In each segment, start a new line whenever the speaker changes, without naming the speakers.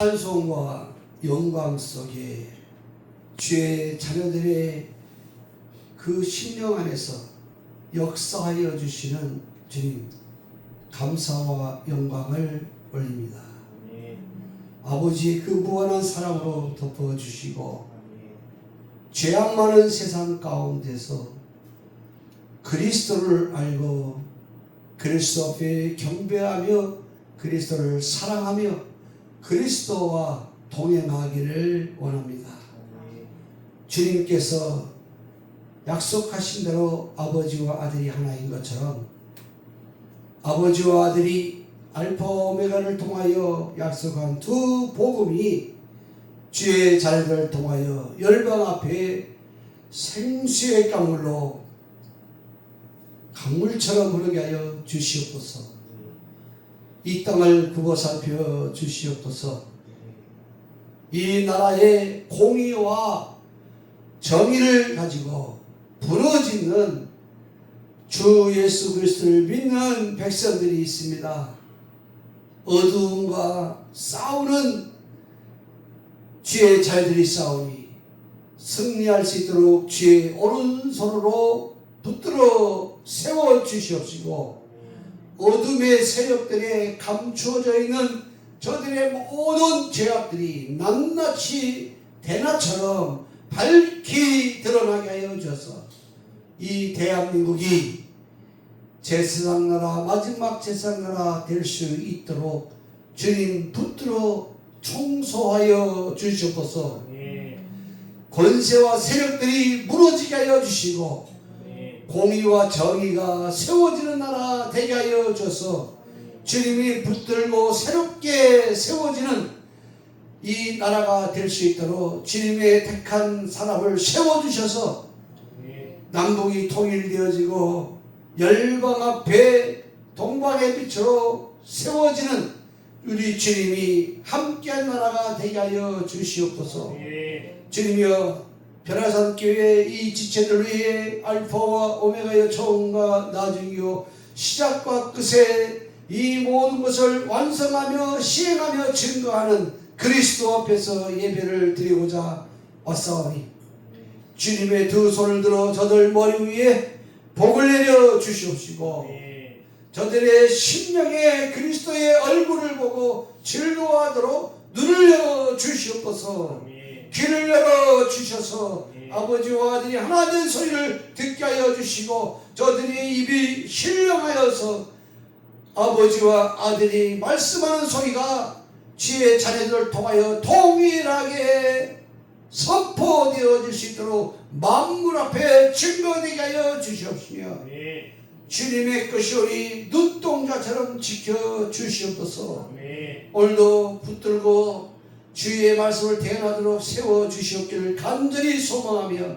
찬송과 영광 속에 주의 자녀들의 그 심령 안에서 역사하여 주시는 주님, 감사와 영광을 올립니다. 아버지의 그 무한한 사랑으로 덮어주시고 죄악 많은 세상 가운데서 그리스도를 알고 그리스도 앞에 경배하며 그리스도를 사랑하며 그리스도와 동행하기를 원합니다. 주님께서 약속하신 대로 아버지와 아들이 하나인 것처럼 아버지와 아들이 알파 오메가를 통하여 약속한 두 복음이 주의 자녀들을 통하여 열방 앞에 생수의 강물로 강물처럼 흐르게 하여 주시옵소서. 이 땅을 굽어 살펴 주시옵소서. 이 나라의 공의와 정의를 가지고 부르짖는 주 예수 그리스도를 믿는 백성들이 있습니다. 어두움과 싸우는 주의 자녀들이 싸우니 승리할 수 있도록 주의 오른손으로 붙들어 세워 주시옵시고 어둠의 세력들에 감추어져 있는 저들의 모든 죄악들이 낱낱이 대낮처럼 밝히 드러나게 하여 주셔서 이 대한민국이 제사장 나라 마지막 제사장 나라 될 수 있도록 주님 붙들어 청소하여 주시옵소서. 권세와 세력들이 무너지게 하여 주시고 공의와 정의가 세워지는 나라 되게 하여 주셔서 주님이 붙들고 새롭게 세워지는 이 나라가 될 수 있도록 주님의 택한 사람을 세워주셔서 남북이 통일되어지고 열방 앞에 동방의 빛으로 세워지는 우리 주님이 함께한 나라가 되게 하여 주시옵소서. 주님이여, 변화산교회 이 지체들 위해 알파와 오메가의 처음과 나중이요 시작과 끝에 이 모든 것을 완성하며 시행하며 증거하는 그리스도 앞에서 예배를 드리고자 왔사오니 주님의 두 손을 들어 저들 머리 위에 복을 내려 주시옵시고 저들의 심령에 그리스도의 얼굴을 보고 즐거워하도록 눈을 열어 주시옵소서. 귀를 열어 주셔서 아버지와 아들이 하나 된 소리를 듣게 하여 주시고 저들의 입이 신령하여서 아버지와 아들이 말씀하는 소리가 주의 자녀들을 통하여 동일하게 선포되어질 수 있도록 만물 앞에 증거되게 하여 주시옵시며 주님의 것이오니 눈동자처럼 지켜주시옵소서. 오늘도 붙들고 주의 말씀을 대언하도록 세워주시옵기를 간절히 소망하며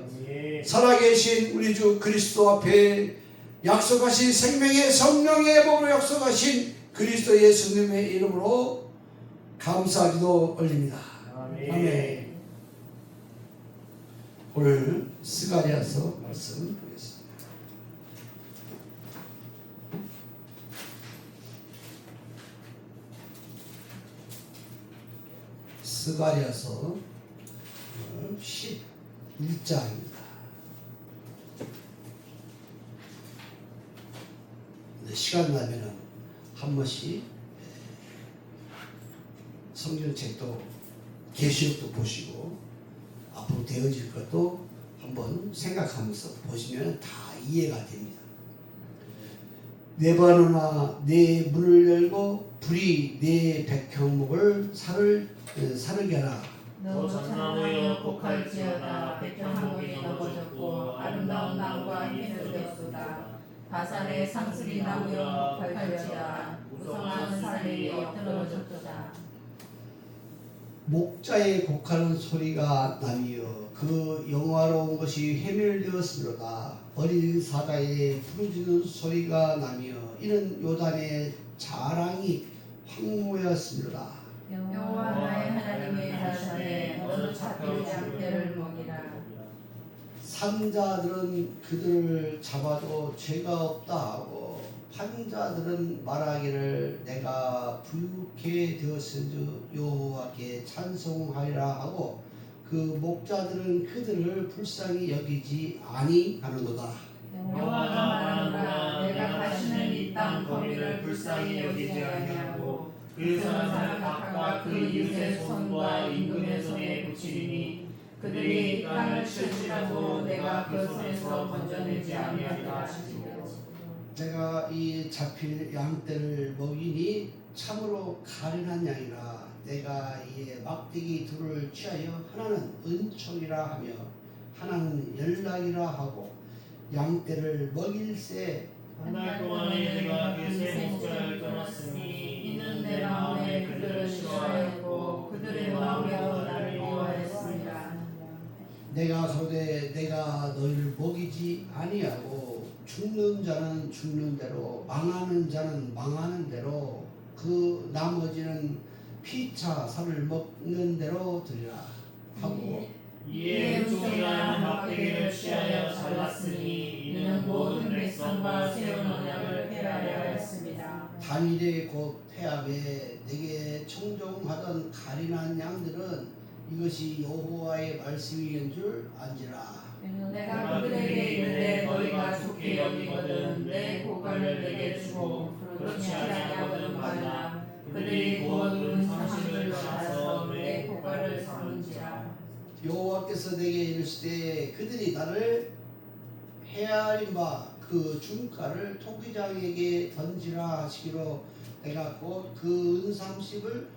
살아계신 우리 주 그리스도 앞에 약속하신 생명의 성령의 몸으로 약속하신 그리스도 예수님의 이름으로 감사기도 올립니다. 아멘. 오늘 스가랴서 말씀 보겠습니다. 스가랴서 11장입니다. 시간 나면은 한 번씩 성경책도 계시록도 보시고 앞으로 되어질 것도 한번 생각하면서 보시면 다 이해가 됩니다. 네바노나 내 문을 열고 불이 내 백향목을 사르게 하라.
너 전나무여 복할지어다. 백향목이 넘어졌고 아름다운 나무가 해서졌도다. 바산의 상수리 나무여 복할지어다. 무성한 산이 엎드러졌도다.
목자의 곡하는 소리가 나며 그 영화로운 것이 해멸되었으므로다. 어린 사자의 부르짖는 소리가 나며 이는 요단의 자랑이 황무였으므로다.
여호와 나의 하나님의 자손에 너도 잡히지 않게를 먹이라.
산자들은 그들을 잡아도 죄가 없다 하고 판자들은 말하기를 내가 부유케 되었은즉 여호와께 찬송하리라 하고 그 목자들은 그들을 불쌍히 여기지 아니하는도다.
여호와가 말하노라 내가 다시는 이 땅 거민을 불쌍히 여기지 아니하고 그 사람 각각 그 이웃의 손과 임금의 손에 붙이리니 그들이 이 땅을 칠지라도 내가 그 손에서 건져내지 아니하리라 하시니라.
내가 이 잡힐 양떼를 먹이니 참으로 가련한 양이라. 내가 이에 막대기 둘을 취하여 하나는 은총이라 하며 하나는 연락이라 하고 양떼를 먹일새
한 달 동안에 내가 그새 목자를 끊었으니 이는 내 마음에 그들을 싫어하였고 그들의 마음에도 나를 미워하였습니다.
내가 소되 내가 너희를 먹이지 아니하고 죽는 자는 죽는 대로 망하는 자는 망하는 대로 그 나머지는 피차 살을 먹는 대로 드리라 하고
이에 은총이라는 막대기를 취하여 잘랐으니 이는 모든 백성과 세운 언약을 폐하려 하였습니다.
단일에 곧 태압에 내게 청종하던 가련한 양들은 이것이 여호와의 말씀이인 줄 안지라.
내가 그들에게 이르되 너희가 좋게 여기거든 내 고관을 내게 주고 그렇지 아니하거든 말라. 그들이 모든 상식을 따라서 내 고관을 삼은지라.
여호와께서 내게 이르시되 그들이 나를 헤아린 바 그 중가를 토기장에게 던지라 하시기로 내가 곧 그 은삼십을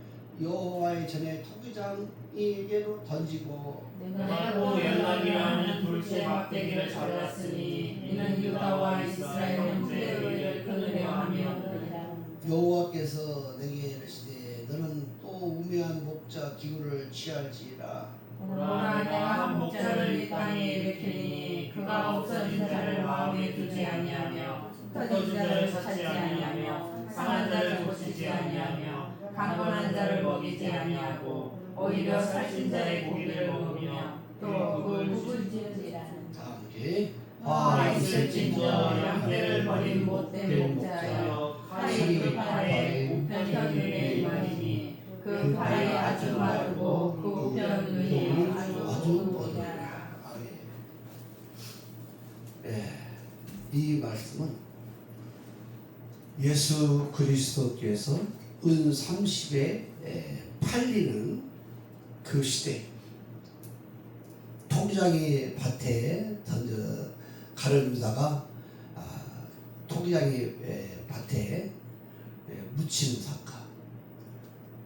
여호와의 전에 토기장에게로 던지고
내가 또 연락이라는 둘째 막대기를 잘랐으니 이는 유다와 이스라엘 형제의 의를 끊으려 함이었느니라.
여호와께서 내게 이르시되 너는 또 우매한 목자 기구를 취할지라.
오라 내가 한 목자를 이 땅에 일으키니 그가 없어진 자를 마음에 두지 아니하며 흩어진 자를 찾지 아니하며 상한 자를 고치지 아니하며 강건한 자를 먹이지 아니하고 오히려 살찐 자의 고기를 먹으며 또 그을 지으리라.
다 함께
화 있을진저 양떼를 버린 못된 목자여 칼이 그 팔에 우편 눈에 임하리니 그 팔이 아주 마르고 그 우편 눈이 아주 뻗으리라.
아멘. 예, 이 말씀은 예수 그리스도께서 은 30에 팔리는 그 시대 토기장의 밭에 던져 가르다가 토기장의 밭에 묻히는 사건.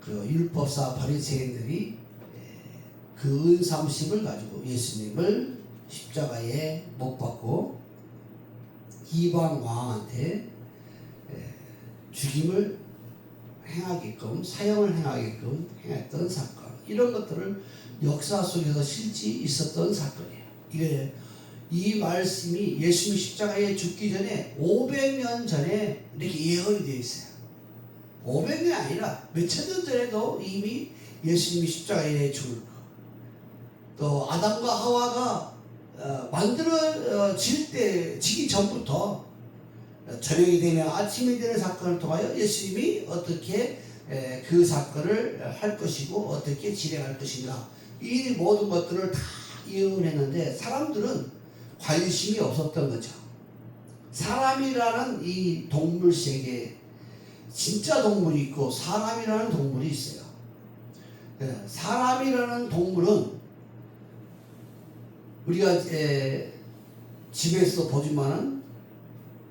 그 율법사 바리새인들이 그 은삼십을 가지고 예수님을 십자가에 못 박고 이방 왕한테 죽임을 행하게끔 사형을 행하게끔 행했던 사건, 이런 것들을 역사 속에서 실제 있었던 사건이에요. 이게 이 말씀이 예수님 십자가에 죽기 전에 500년 전에 이렇게 예언이 되어 있어요. 500년이 아니라 몇천 년 전에도 이미 예수님이 십자가에 죽을 거, 또 아담과 하와가 만들어질 때 지기 전부터 저녁이 되면 아침이 되는 사건을 통하여 예수님이 어떻게 그 사건을 할 것이고 어떻게 진행할 것인가, 이 모든 것들을 다 예언했는데 사람들은 관심이 없었던 거죠. 사람이라는 이 동물 세계에 진짜 동물이 있고 사람이라는 동물이 있어요. 사람이라는 동물은 우리가 집에서 보지만은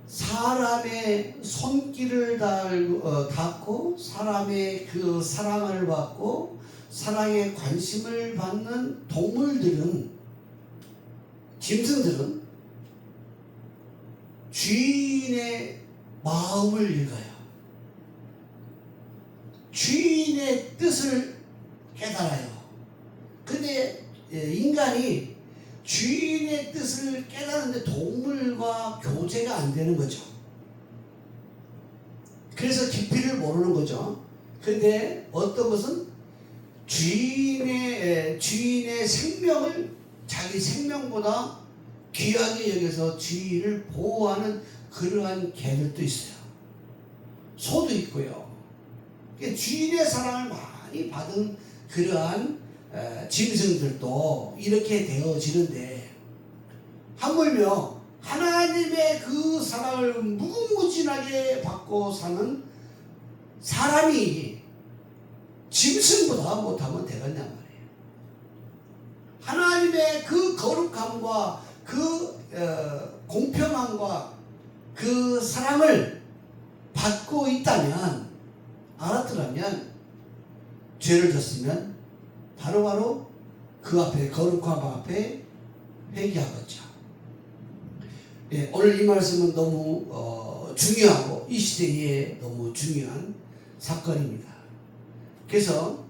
사람의 손길을 닿고 사람의 그 사랑을 받고 사랑에 관심을 받는 동물들은, 짐승들은 주인의 마음을 읽어요. 주인의 뜻을 깨달아요. 근데 인간이 주인의 뜻을 깨달는데 동물과 교제가 안 되는 거죠. 그래서 깊이를 모르는 거죠. 근데 어떤 것은 주인의 생명을 자기 생명보다 귀하게 여겨서 주인을 보호하는 그러한 개들도 있어요. 소도 있고요. 주인의 사랑을 많이 받은 그러한 짐승들도 이렇게 되어지는데, 하물며 하나님의 그 사랑을 무궁무진하게 받고 사는 사람이 짐승보다 못하면 되겠냐 말이에요. 하나님의 그 거룩함과 그 공평함과 그 사랑을 받고 있다면, 알았더라면, 죄를 졌으면 바로바로 그 앞에, 거룩함 앞에 회개하겠죠. 예, 오늘 이 말씀은 너무 중요하고 이 시대에 너무 중요한 사건입니다. 그래서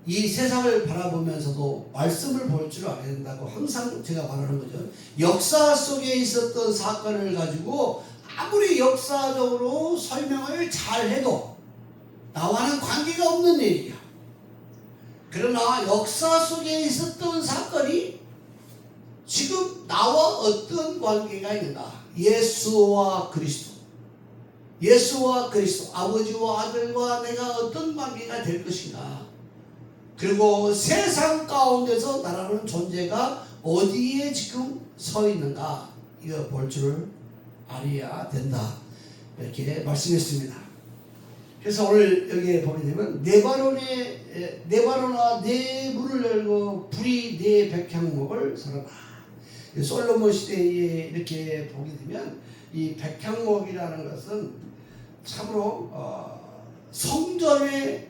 이 세상을 바라보면서도 말씀을 볼 줄 알아야 된다고 항상 제가 말하는 거죠. 역사 속에 있었던 사건을 가지고 아무리 역사적으로 설명을 잘 해도 나와는 관계가 없는 일이야. 그러나 역사 속에 있었던 사건이 지금 나와 어떤 관계가 있는가? 예수와 그리스도, 예수와 그리스도, 아버지와 아들과 내가 어떤 관계가 될 것인가? 그리고 세상 가운데서 나라는 존재가 어디에 지금 서 있는가? 이거 볼 줄 알아야 된다, 이렇게 말씀했습니다. 그래서 오늘 여기에 보게 되면 네바로나 네 문을 열고 불이 네 백향목을 설하라. 솔로몬 시대에 이렇게 보게 되면 이 백향목이라는 것은 참으로 성전의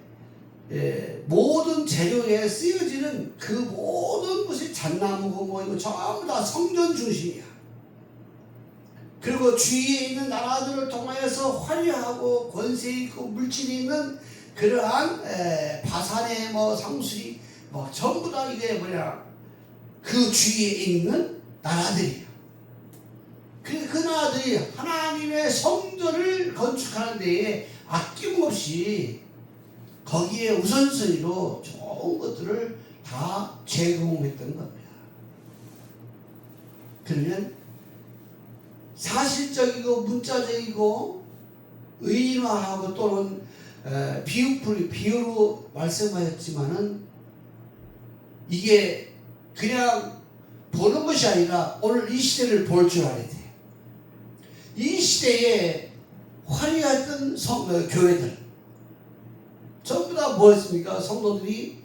모든 재료에 쓰여지는 그 모든 것이 잣나무고 뭐이고 전부 다 성전 중심이야. 그리고 주위에 있는 나라들을 통하여서 화려하고 권세 있고 물질이 있는 그러한 바산의 뭐 상수리 뭐 전부 다 이게 뭐냐, 그 주위에 있는 나라들이야. 그 나라들이 하나님의 성전을 건축하는 데에 아낌없이 거기에 우선순위로 좋은 것들을 다 제공했던 겁니다. 그러면 사실적이고 문자적이고 의인화하고 또는 비유로 말씀하셨지만은 이게 그냥 보는 것이 아니라 오늘 이 시대를 볼 줄 알아야 돼. 이 시대에 화려했던 교회들 전부 다 뭐였습니까? 성도들이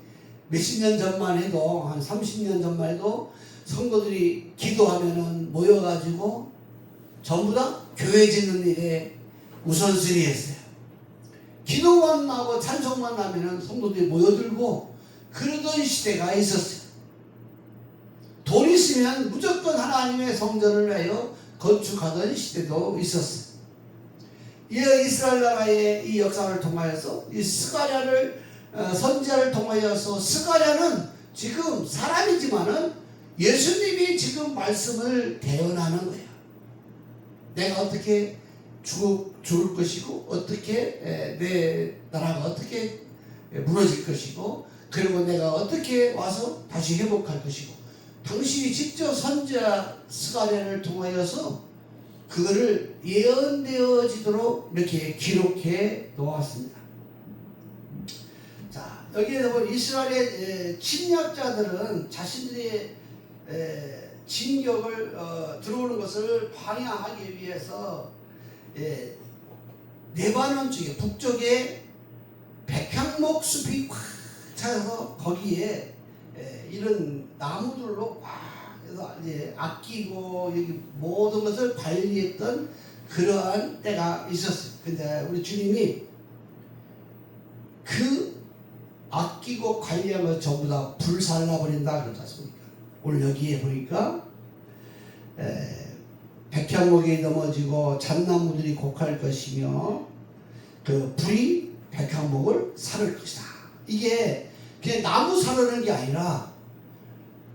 몇십 년 전만 해도, 한 30년 전만 해도 성도들이 기도하면은 모여가지고 전부 다 교회 짓는 일에 우선순위 했어요. 기도만 하고 찬송만 하면은 성도들이 모여들고 그러던 시대가 있었어요. 돈 있으면 무조건 하나님의 성전을 위하여 건축하던 시대도 있었어요. 이 이스라엘 나라의 이 역사를 통하여서 이 스가랴를 선지자를 통하여서, 스가랴는 지금 사람이지만은 예수님이 지금 말씀을 대언하는 거예요. 내가 어떻게 죽을 것이고, 어떻게 내 나라가 어떻게 무너질 것이고, 그리고 내가 어떻게 와서 다시 회복할 것이고, 당신이 직접 선지자 스가랴를 통하여서 그거를 예언되어지도록 이렇게 기록해 놓았습니다. 자, 여기에 보면 이스라엘의 침략자들은 자신들의 진격을 들어오는 것을 방해하기 위해서 레바논 쪽에, 북쪽에 백향목 숲이 꽉 차서 거기에 이런 나무들로 꽉 해서 이제 아끼고 여기 모든 것을 관리했던 그러한 때가 있었어요. 근데 우리 주님이 그 아끼고 관리한 것 전부 다 불살라버린다 그러지 않습니까? 오늘 여기에 보니까 백향목이 넘어지고 잣나무들이 곡할 것이며 그 불이 백향목을 사를 것이다. 이게 그냥 나무 사르는 게 아니라,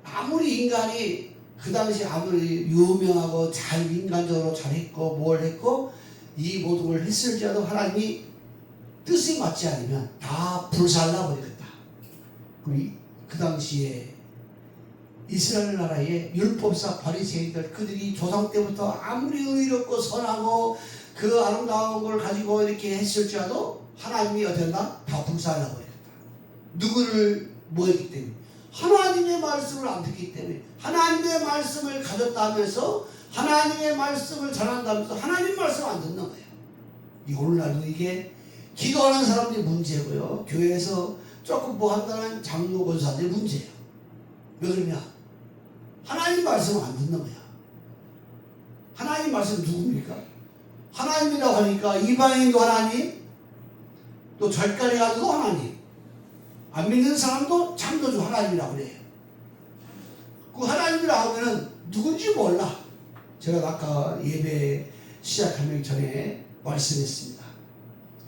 아무리 인간이 그 당시 아무리 유명하고 잘 인간적으로 잘했고 뭘 했고 이 모든 걸 했을지라도 하나님이 뜻이 맞지 않으면 다 불살라버리겠다. 그 당시에 이스라엘 나라의 율법사 바리새인들, 그들이 조상 때부터 아무리 의롭고 선하고 그 아름다운 걸 가지고 이렇게 했을지라도 하나님이 어땠나? 다 불사하려고 했다. 누구를 뭐했기 때문에? 하나님의 말씀을 안 듣기 때문에. 하나님의 말씀을 가졌다면서 하나님의 말씀을 전한다면서 하나님 말씀을 안 듣는 거예요. 이 오늘날도 이게 기도하는 사람들이 문제고요. 교회에서 조금 뭐 한다는 장로 권사들이 문제예요. 왜 그러냐? 하나님 말씀을 안 듣는 거야. 하나님 말씀 누굽니까? 하나님이라고 하니까 이방인도 하나님, 또 절간에 가도 하나님, 안 믿는 사람도 창조주 하나님이라고 그래요. 그 하나님이라고 하면은 누군지 몰라. 제가 아까 예배 시작하기 전에 말씀했습니다.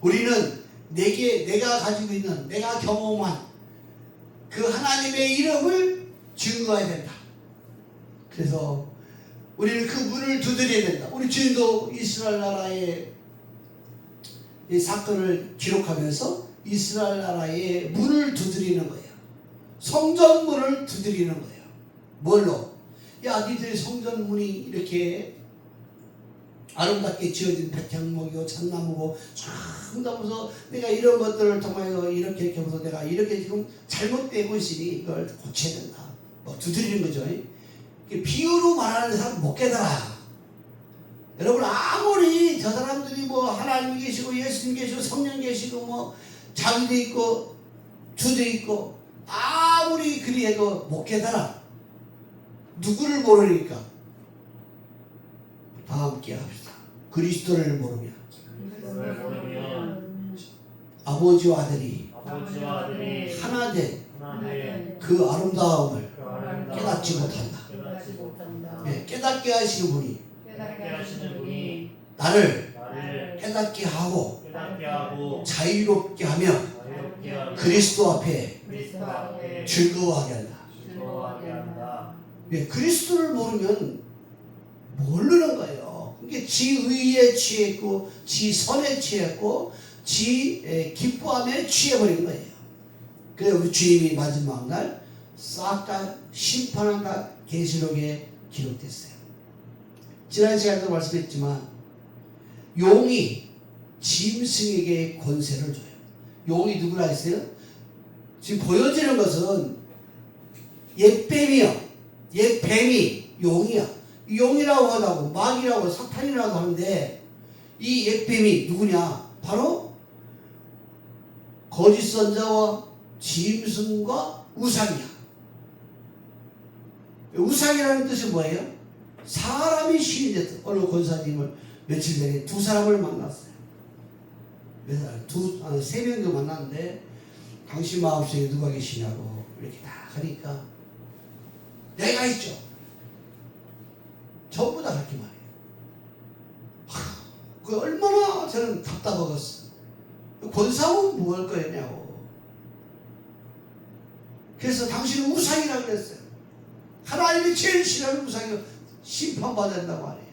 우리는 내가 가지고 있는, 내가 경험한 그 하나님의 이름을 증거해야 된다. 그래서 우리는 그 문을 두드려야 된다. 우리 주인도 이스라엘 나라의 이 사건을 기록하면서 이스라엘 나라의 문을 두드리는 거예요. 성전 문을 두드리는 거예요. 뭘로? 야, 니들의 성전 문이 이렇게 아름답게 지어진 백향목이고 잣나무고 쫙 하면서 내가 이런 것들을 통하여 이렇게 하면서 내가 이렇게 지금 잘못되고 있으니 이걸 고쳐야 된다. 뭐 두드리는 거죠. 비유로 말하는 사람 못 깨달아. 여러분 아무리 저 사람들이 뭐 하나님이 계시고 예수님 계시고 성령 계시고 뭐 자기도 있고 주도 있고 아무리 그리해도 못 깨달아. 누구를 모르니까. 다 함께 합시다. 그리스도를 모르면 아버지와 아들이 하나 된 그 아름다움을 깨닫지 못한다. 네, 깨닫게 하시는 분이 나를 깨닫게 하고 자유롭게 하며 그리스도 앞에 즐거워하게 한다. 네, 그리스도를 모르면 모르는 거예요. 이게 지 의에 취했고 지 선에 취했고 지 기뻐함에 취해버린 거예요. 그래서 우리 주님이 마지막 날 싹 다 심판한다. 계시록에 기록됐어요. 지난 시간에도 말씀했지만 용이 짐승에게 권세를 줘요. 용이 누구라 했어요? 지금 보여지는 것은 옛 뱀이 용이야. 용이라고 하다고 마귀라고 사탄이라고 하는데 이 옛 뱀이 누구냐? 바로 거짓 선자와 짐승과 우상이야. 우상이라는 뜻이 뭐예요? 사람이 신이 됐다. 오늘 권사님을 며칠 전에 두 사람을 만났어요. 세 명도 만났는데 당신 마음속에 누가 계시냐고 이렇게 다 하니까 내가 있죠. 전부 다 그렇게 말해요. 그 얼마나 저는 답답하겠어. 권사는 뭐 할 거였냐고. 그래서 당신은 우상이라고 그랬어요. 하나님이 제일 싫어하는 우상이 심판받아야 된다고 하네요.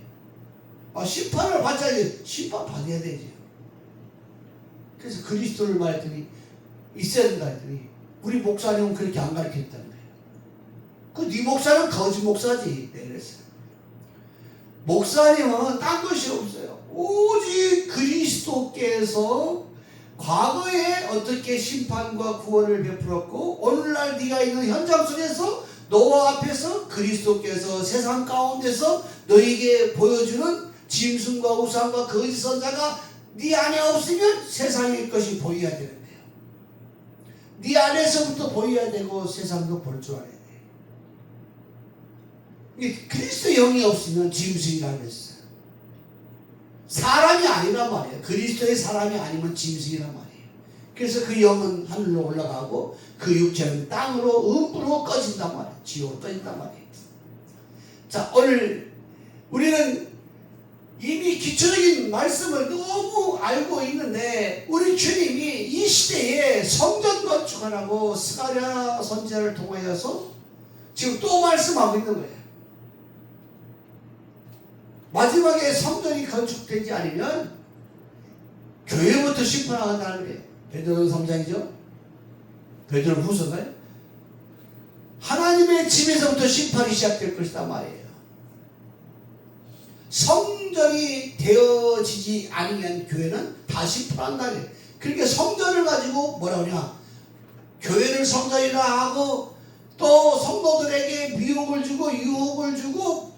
심판을 받자니 심판받아야 되죠. 그래서 그리스도를 말했더니 있어야 된다 했더니 우리 목사님은 그렇게 안 가르쳤다는 거예요. 네 목사는 거짓 목사지. 네, 그랬어요. 목사님은 딴 것이 없어요. 오직 그리스도께서 과거에 어떻게 심판과 구원을 베풀었고 오늘날 네가 있는 현장 속에서 너와 앞에서 그리스도께서 세상 가운데서 너에게 보여주는 짐승과 우상과 거짓 선자가 네 안에 없으면 세상의 것이 보여야 되는 거예요. 네 안에서부터 보여야 되고 세상도 볼 줄 알아야 돼. 그리스도 영이 없으면 짐승이라고 했어요. 사람이 아니란 말이에요. 그리스도의 사람이 아니면 짐승이란 말이에요. 그래서 그 영은 하늘로 올라가고 그 육체는 땅으로 음부로 꺼진단 말이에요. 지옥으로 꺼진단 말이에요. 자, 오늘 우리는 이미 기초적인 말씀을 너무 알고 있는데 우리 주님이 이 시대에 성전 건축하라고 스가랴 선지자를 통하여서 지금 또 말씀하고 있는 거예요. 마지막에 성전이 건축되지 않으면 교회부터 심판한다는 거예요. 베드로는 3장이죠. 베드로는 후서인가요? 하나님의 집에서부터 심판이 시작될 것이다 말이에요. 성전 성전이 되어지지 않으면 교회는 다시 풀한다. 그러니까 성전을 가지고 뭐라 그러냐, 교회를 성전이라 하고 또 성도들에게 미혹을 주고 유혹을 주고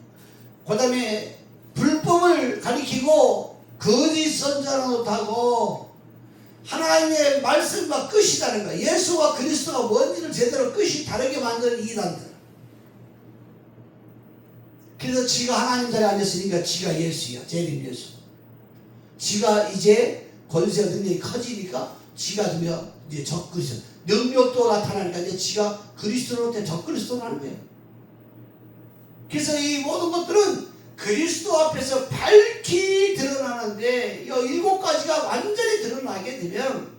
그 다음에 불법을 가리키고 거짓 선전을 하고 하나님의 말씀과 끝이 다른 거야. 예수와 그리스도가 뭔지를 제대로 끝이 다르게 만드는 이단들. 그래서 지가 하나님 자리에 앉았으니까 지가 예수야. 재림 예수. 지가 이제 권세가 능력이 커지니까 지가 되면 이제 적그리스도. 능력도 나타나니까 이제 지가 그리스도로 때 적그리스도로 하는 거예요. 그래서 이 모든 것들은 그리스도 앞에서 밝히 드러나는데 이 7가지가 완전히 드러나게 되면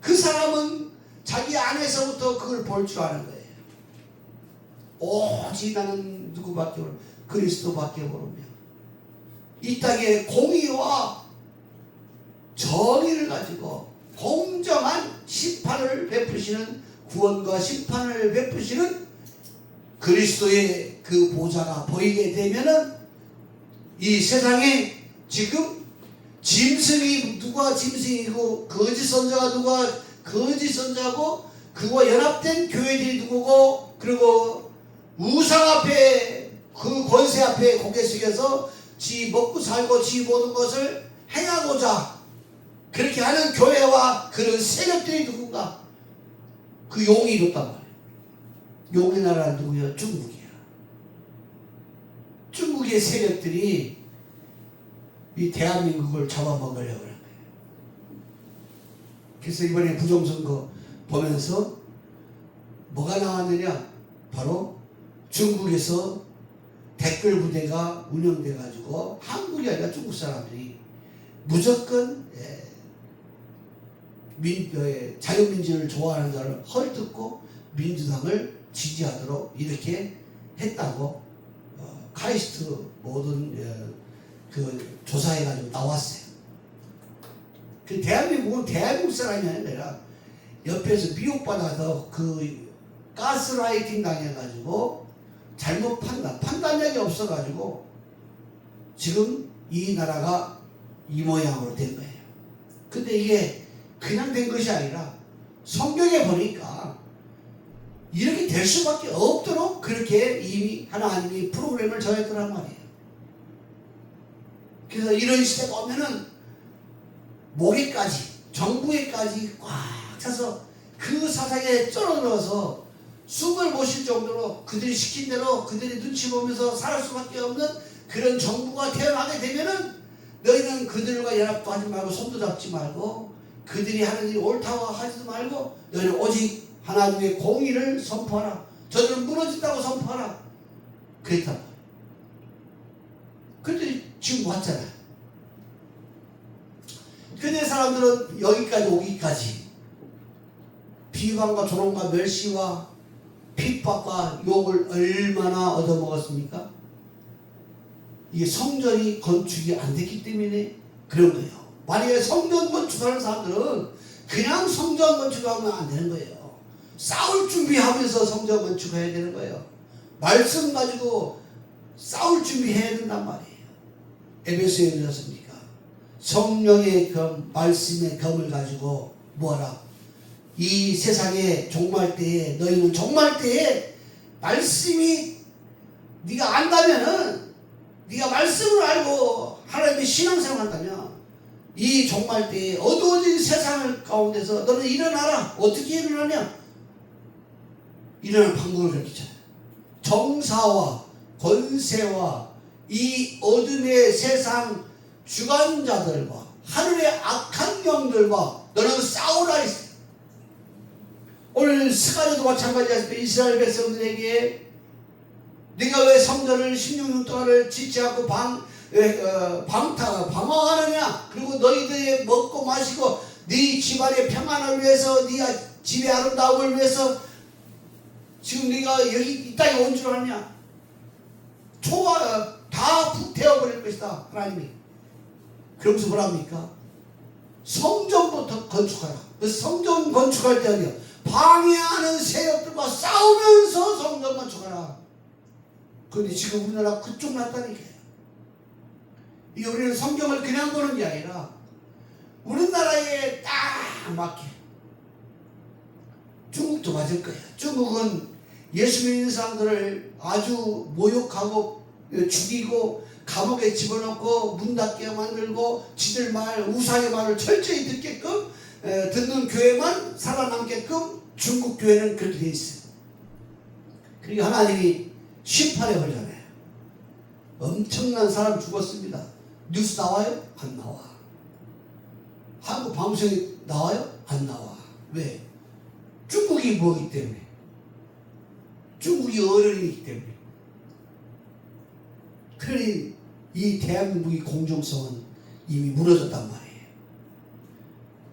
그 사람은 자기 안에서부터 그걸 볼 줄 아는 거예요. 오직 나는 누구밖에 모르며 그리스도밖에 모르며 이 땅에 공의와 정의를 가지고 공정한 심판을 베푸시는, 구원과 심판을 베푸시는 그리스도의 그 보좌가 보이게 되면은 이 세상에 지금 짐승이 누가 짐승이고 거짓 선자가 누가 거짓 선자고 그와 연합된 교회들이 누구고, 그리고 우상 앞에 그 권세 앞에 고개 숙여서 지 먹고 살고 지 모든 것을 행하고자 그렇게 하는 교회와 그런 세력들이 누군가? 그 용이 이뤘단 말이에요. 용의 나라는 누구야? 중국이야. 중국의 세력들이 이 대한민국을 잡아먹으려고 하는 거예요. 그래서 이번에 부정선거 보면서 뭐가 나왔느냐? 바로 중국에서 댓글 부대가 운영돼 가지고 한국이 아니라 중국 사람들이 무조건 자유민주를 좋아하는 자를 헐뜯고 민주당을 지지하도록 이렇게 했다고 카이스트 모든 그 조사해가지고 나왔어요. 그 대한민국은 대한민국 사람이 아니라 옆에서 미혹받아서 그 가스라이팅 당해가지고 잘못 판단력이 없어가지고 지금 이 나라가 이 모양으로 된 거예요. 근데 이게 그냥 된 것이 아니라 성경에 보니까 이렇게 될 수밖에 없도록 그렇게 이미 하나님이 프로그램을 정했더란 말이에요. 그래서 이런 시대가 오면은 목에까지, 정부에까지 꽉 차서 그 사상에 쩔어들어서 숨을 못 쉴 정도로 그들이 시킨 대로 그들이 눈치 보면서 살 수밖에 없는 그런 정부가 태어나게 되면은 너희는 그들과 연합도 하지 말고 손도 잡지 말고 그들이 하는 일이 옳다고 하지도 말고 너희는 오직 하나님의 공의를 선포하라. 저들은 무너진다고 선포하라. 그랬단 말이에요. 그런데 지금 왔잖아요. 근데 사람들은 여기까지 오기까지 비방과 조롱과 멸시와 핍박과 욕을 얼마나 얻어먹었습니까? 이게 성전이 건축이 안 됐기 때문에 그런 거예요. 만약에 성전 건축하는 사람들은 그냥 성전 건축하면 안 되는 거예요. 싸울 준비하면서 성전 건축해야 되는 거예요. 말씀 가지고 싸울 준비해야 된단 말이에요. 에베소에 그러셨습니까? 성령의 검, 말씀의 검을 가지고 뭐하라? 이 세상의 종말 때에 너희는 종말 때에 말씀이 네가 안다면은 네가 말씀을 알고 하나님의 신앙생활을 한다면 이 종말 때에 어두워진 세상을 가운데서 너는 일어나라. 어떻게 일어나냐? 일어나는 방법을 가르치잖아요. 정사와 권세와 이 어둠의 세상 주관자들과 하늘의 악한 영들과 너는 싸우라 했어요. 오늘 스가랴도 마찬가지였습니다. 이스라엘 백성들에게 네가 왜 성전을 16년 동안을 짓지 않고 방황하느냐? 그리고 너희들이 먹고 마시고 네 집안의 평안을 위해서 네 집의 아름다움을 위해서 지금 네가 여기 이 땅에 온 줄 아냐? 초가 다 불태워버릴 것이다. 하나님이. 그러면서 뭐랍니까? 성전부터 건축하라. 그 성전 건축할 때 어디야? 방해하는 세력들과 싸우면서 성전 건축하라. 그런데 지금 우리나라 그쪽 났다니까요. 이게 우리는 성경을 그냥 보는 게 아니라 우리나라에 딱 맞게. 중국도 맞을 거예요. 중국은 예수 믿는 사람들을 아주 모욕하고 죽이고 감옥에 집어넣고 문 닫게 만들고 지들 말 우상의 말을 철저히 듣게끔 듣는 교회만 살아남게끔 중국 교회는 그렇게 돼 있어요. 그리고 하나님이 심판에 걸잖아요. 엄청난 사람 죽었습니다. 뉴스 나와요? 안 나와. 한국 방송에 나와요? 안 나와. 왜? 중국이 뭐이기 때문에. 중국이 어른이기 때문에. 그러니 이 대한민국의 공정성은 이미 무너졌단 말이에요.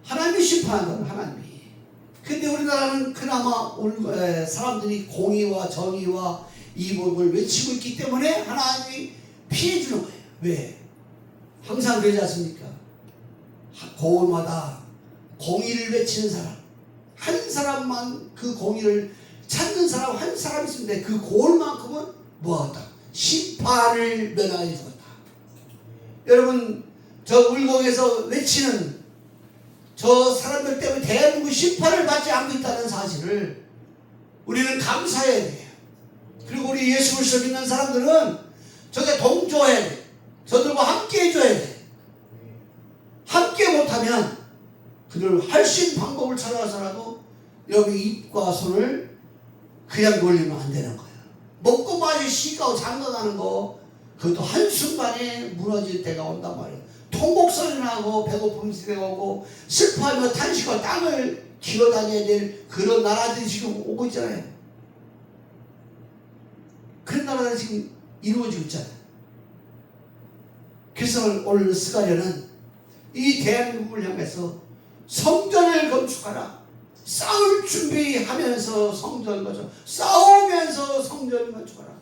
하나님이 심판한다는 하나님이. 근데 우리나라는 그나마 사람들이 공의와 정의와 이복을 외치고 있기 때문에 하나님이 피해주는 거예요. 왜? 항상 그러지 않습니까? 고을마다 공의를 외치는 사람, 한 사람만 그 공의를 찾는 사람 한 사람 있으면 그 고을만큼은 뭐하다? 심판을 면하여 주었다. 여러분, 저 울곡에서 외치는 저 사람들 때문에 대한민국 심판을 받지 않고 있다는 사실을 우리는 감사해야 돼요. 그리고 우리 예수 그리스도 믿는 사람들은 저게 동조해야 돼. 저들과 함께 해줘야 돼. 함께 못하면 그들 할수 있는 방법을 찾아서라도 여기 입과 손을 그냥 놀리면 안 되는 거예요. 먹고 마시 시가고 장가가는 거 그것도 한순간에 무너질 때가 온단 말이에요. 통곡소리 나고 배고픔 시대가 오고 슬퍼하며 탄식과 땅을 기어다녀야 될 그런 나라들이 지금 오고 있잖아요. 그런 나라들이 지금 이루어지고 있잖아요. 그래서 오늘 스가랴는 이 대한민국을 향해서 성전을 건축하라. 싸울 준비하면서 성전을 건축하라. 싸우면서 성전을 건축하라.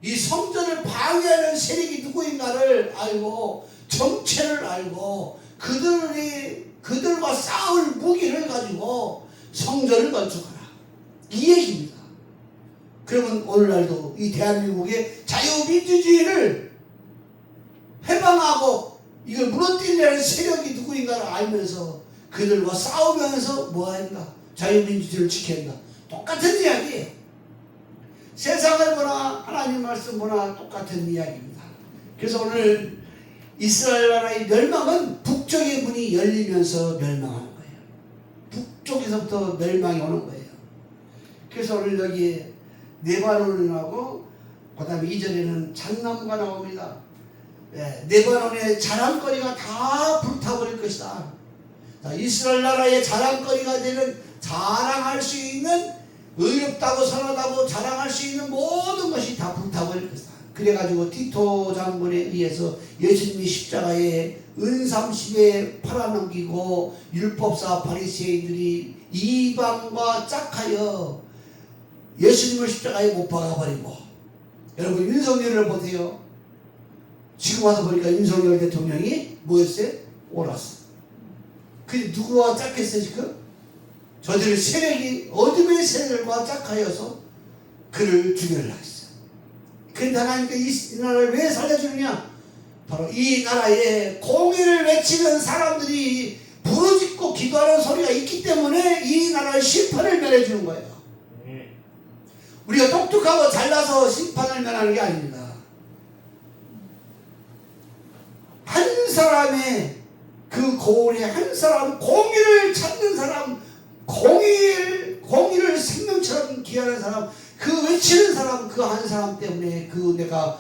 이 성전을 방해하는 세력이 누구인가를 알고 정체를 알고 그들과 싸울 무기를 가지고 성전을 건축하라. 이 얘기입니다. 그러면 오늘날도 이 대한민국의 자유민주주의를 해방하고 이걸 무너뜨리려는 세력이 누구인가를 알면서 그들과 싸우면서 뭐한다? 자유민주주의를 지켜야 한다. 똑같은 이야기예요. 세상을 보나 하나님 말씀 보나 똑같은 이야기입니다. 그래서 오늘 이스라엘 나라의 멸망은 북쪽의 문이 열리면서 멸망하는 거예요. 북쪽에서부터 멸망이 오는 거예요. 그래서 오늘 여기에 네바논이 나오고 그 다음에 이전에는 장나무가 나옵니다. 네바논의 자랑거리가 다 불타버릴 것이다. 자, 이스라엘 나라의 자랑거리가 되는 자랑할 수 있는 의롭다고 선하다고 자랑할 수 있는 모든 것이 다 불타버릴 것이다. 그래가지고 티토 장군에 의해서 예수님이 십자가에 은삼십에 팔아넘기고 율법사 바리새인들이 이방과 짝하여 예수님을 십자가에 못 박아버리고 여러분 윤석열을 보세요. 지금 와서 보니까 윤석열 대통령이 뭐였어요? 옳았어. 근데 누구와 짝했어요 지금? 저들의 세력이 어둠의 세력과 짝하여서 그를 죽이려 했어요. 그런데 하나님께 이 나라를 왜 살려주느냐? 바로 이 나라에 공의를 외치는 사람들이 부르짖고 기도하는 소리가 있기 때문에 이 나라의 심판을 면해주는 거예요. 우리가 똑똑하고 잘나서 심판을 면하는 게 아닙니다. 한 사람의 그 고을에 한 사람, 공의를 찾는 사람, 공의를 생명처럼 기하는 사람, 그 외치는 사람, 그 한 사람 때문에 내가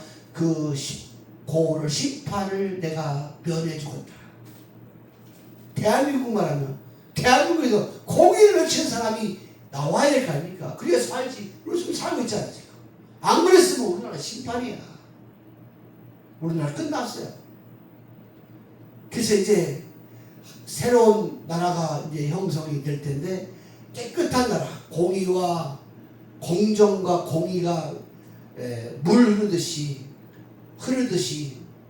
고을을 심판을 내가 면해주겠다. 대한민국 말하면 대한민국에서 공의를 외치는 사람이 나와야 될 거 아닙니까? 그래야 살지. 우리 지금 살고 있잖아요. 지금. 안 그랬으면 우리나라 심판이야. 우리나라 끝났어요. 그래서 이제 새로운 나라가 이제 형성이 될 텐데 깨끗한 나라, 공의와 공정과 공의가 물 흐르듯이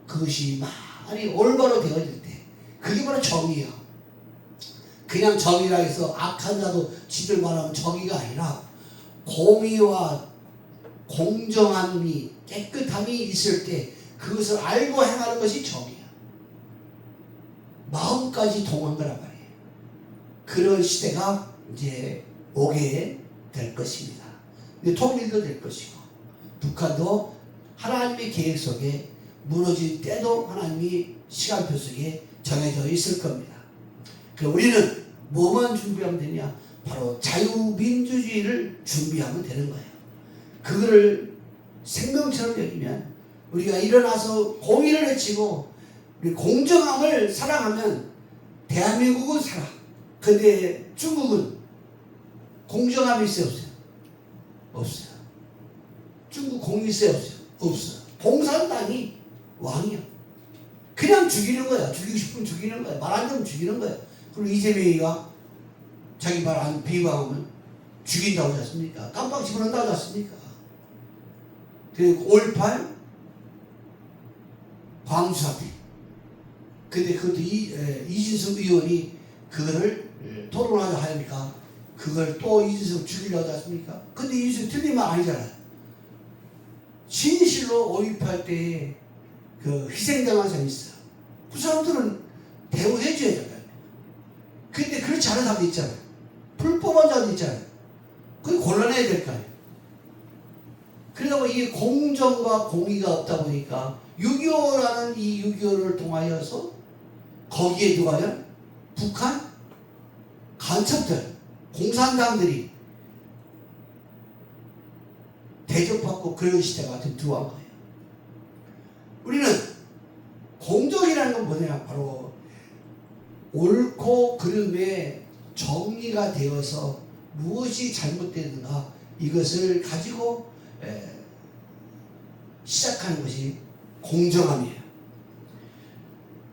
그것이 많이 올바로 되어질 때 그게 바로 정의야. 그냥 정의라 해서 악한 자도 지들 말하면 정의가 아니라 공의와 공정함이 깨끗함이 있을 때 그것을 알고 행하는 것이 정이야. 마음까지 통한 거란 말이에요. 그런 시대가 이제 오게 될 것입니다. 통일도 될 것이고 북한도 하나님의 계획 속에 무너진 때도 하나님이 시간표 속에 정해져 있을 겁니다. 우리는 뭐만 준비하면 되냐? 바로 자유민주주의를 준비하면 되는 거예요. 그거를 생명처럼 여기면 우리가 일어나서 공의를 외치고 우리 공정함을 사랑하면 대한민국은 살아. 근데 중국은 공정함이 있어요, 없어요? 없어요. 중국 공의 있어요, 없어요? 없어요. 공산당이 왕이야. 그냥 죽이는 거야. 죽이고 싶으면 죽이는 거야. 말 안 되면 죽이는 거야. 그리고 이재명이가 자기 말 안 비방하면 죽인다고 하지 않습니까? 깜빡 집어넣는다고 하지 않습니까? 그리고 5.18 광주 사태. 근데 그것도 이진석 의원이 그거를 토론하자 하니까 그걸 또 이진석 죽이려고 하지 않습니까? 근데 이진석 틀린 말 아니잖아요. 진실로 5.18 때에 그 희생당한 사람이 있어요. 그 사람들은 대우해줘야 될까요? 근데 그렇지 않은 사람도 있잖아요. 불법한 자도 있잖아요. 그게 곤란해야 될 거 아니에요. 그러다 보니 이게 공정과 공의가 없다 보니까 6.25라는 이 6.25를 통하여서 거기에 누가요? 북한 간첩들, 공산당들이 대접받고 그런 시대가 들어온 거예요. 우리는 공정이라는 건 뭐냐? 바로 옳고 그름의 정리가 되어서 무엇이 잘못되는가 이것을 가지고 시작하는 것이 공정함이에요.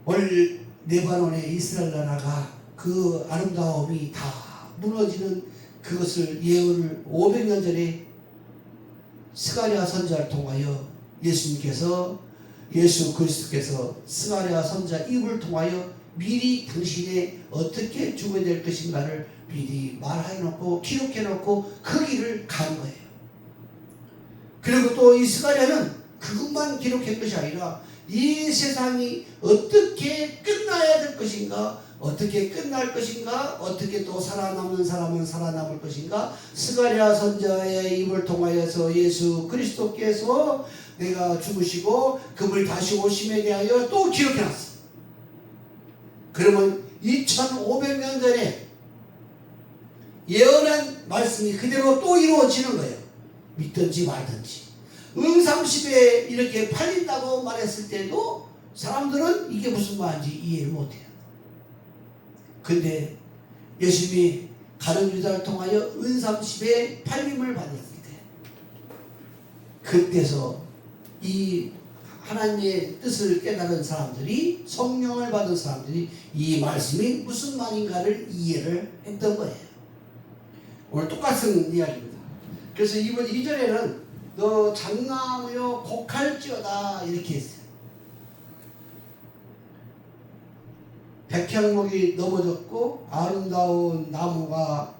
오늘 레바논의 이스라엘 나라가 그 아름다움이 다 무너지는 그것을 예언을 500년 전에 스가랴 선지자를 통하여 예수 그리스도께서 스가랴 선지자 입을 통하여 미리 당신의 어떻게 죽어야 될 것인가를 미리 말해놓고 기록해놓고 그 길을 간 거예요. 그리고 또 이 스가랴는 그것만 기록한 것이 아니라 이 세상이 어떻게 끝나야 될 것인가, 어떻게 끝날 것인가, 어떻게 또 살아남는 사람은 살아남을 것인가, 스가랴 선지자의 입을 통하여서 예수 그리스도께서 내가 죽으시고 그분이 다시 오심에 대하여 또 기록해놨어. 그러면 2500년 전에 예언한 말씀이 그대로 또 이루어지는 거예요. 믿든지 말든지. 은30에 이렇게 팔린다고 말했을 때도 사람들은 이게 무슨 말인지 이해를 못해요. 근데 예수님이 가룟 유다를 통하여 은30에 팔림을 받았을 때 그때서 이 하나님의 뜻을 깨달은 사람들이, 성령을 받은 사람들이 이 말씀이 무슨 말인가를 이해를 했던 거예요. 오늘 똑같은 이야기입니다. 그래서 이번 2절에는 너 잣나무여 곡할지어다 이렇게 했어요. 백향목이 넘어졌고 아름다운 나무가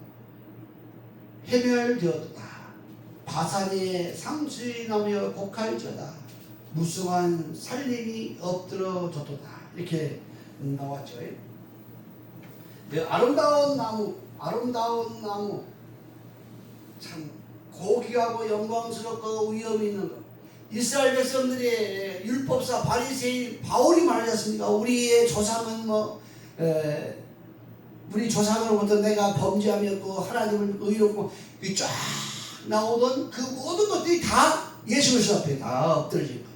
해멸되었다. 바산의 상수리나무여 곡할지어다. 무성한 살림이 엎드러졌도다. 이렇게 나왔죠. 아름다운 나무 참 고귀하고 영광스럽고 위엄이 있는 것. 이스라엘 백성들의 율법사 바리새인 바울이 말하셨습니까? 우리의 조상은 우리 조상으로부터 내가 범죄함이었고 하나님을 의롭고 쫙 나오던 그 모든 것들이 다 예수 그리스도 앞에 다 엎드러진 거예요.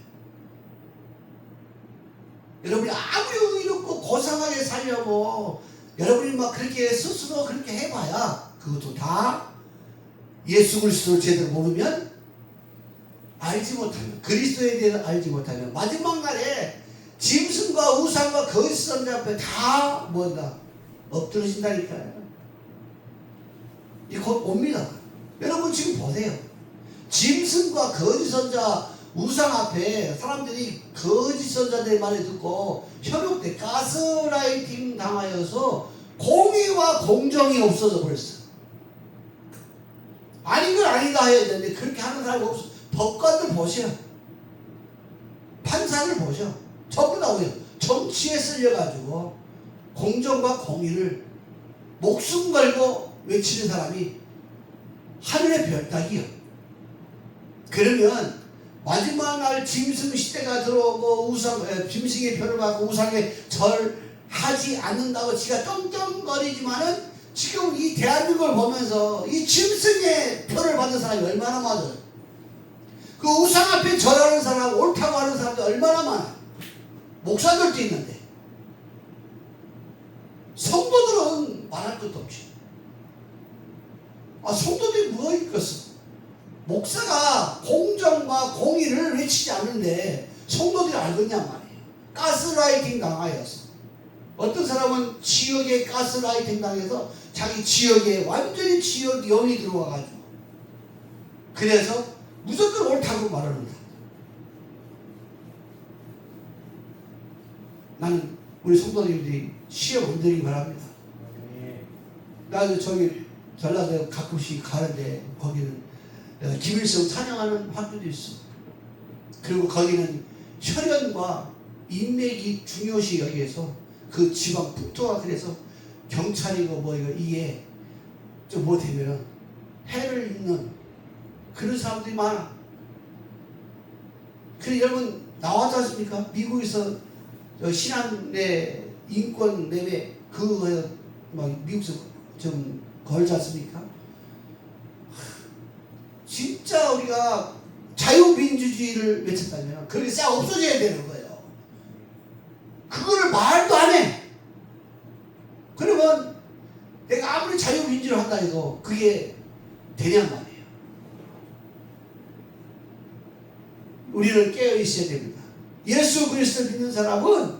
여러분이 아무리 의롭고 고상하게 살려고 여러분이 막 그렇게 스스로 그렇게 해봐야 그것도 다 예수 그리스도를 제대로 모르면, 알지 못하면, 그리스도에 대해서 알지 못하면 마지막 날에 짐승과 우상과 거짓 선자 앞에 다 뭐다 엎드러진다니까요. 이 곧 옵니다. 여러분 지금 보세요. 짐승과 거짓 선자 우상 앞에 사람들이 거짓 선자들 말을 듣고 현혹돼 가스라이팅 당하여서 공의와 공정이 없어져 버렸어요. 아닌 건 아니다 해야 되는데 그렇게 하는 사람이 없어. 법관들 보세요. 판사들 보죠. 전부 다 오요. 정치에 쓸려가지고 공정과 공의를 목숨 걸고 외치는 사람이 하늘의 별 따기요. 그러면 마지막 날 짐승 시대가 들어오고 짐승의 표를 받고 우상에 절하지 않는다고 지가 떵떵거리지만은 지금 이 대한민국을 보면서 이 짐승의 표를 받은 사람이 얼마나 많아요. 그 우상 앞에 절하는 사람, 옳다고 하는 사람도 얼마나 많아. 목사들도 있는데 성도들은 말할 것도 없지. 성도들이 뭐가 있겠어? 목사가 공정과 공의를 외치지 않는데 성도들이 알겠냔 말이에요. 가스라이팅 당하여서 어떤 사람은 지역에 가스라이팅 당해서 자기 지역에 완전히 지역 영이 들어와가지고 그래서 무조건 옳다고 말하는다. 나는 우리 성도님들이 시험 안 들리기 바랍니다. 나도 저기 전라도에 가끔씩 가는데 거기는 김일성 찬양하는 학교도 있어. 그리고 거기는 혈연과 인맥이 중요시 여기에서 그 지방 풍토가 그래서 경찰이고 뭐 이게 좀 못하면은 해를 입는 그런 사람들이 많아. 그래 여러분 나왔지 않습니까? 미국에서 신앙의 인권 내외 그거 막 미국에서 좀 걸지 않습니까? 진짜 우리가 자유민주주의를 외쳤다면 그게 싹 없어져야 되는 거예요. 그거를 말도 안 해. 그러면 내가 아무리 자유민주를 한다 해도 그게 되냔 말이에요. 우리는 깨어 있어야 됩니다. 예수 그리스도를 믿는 사람은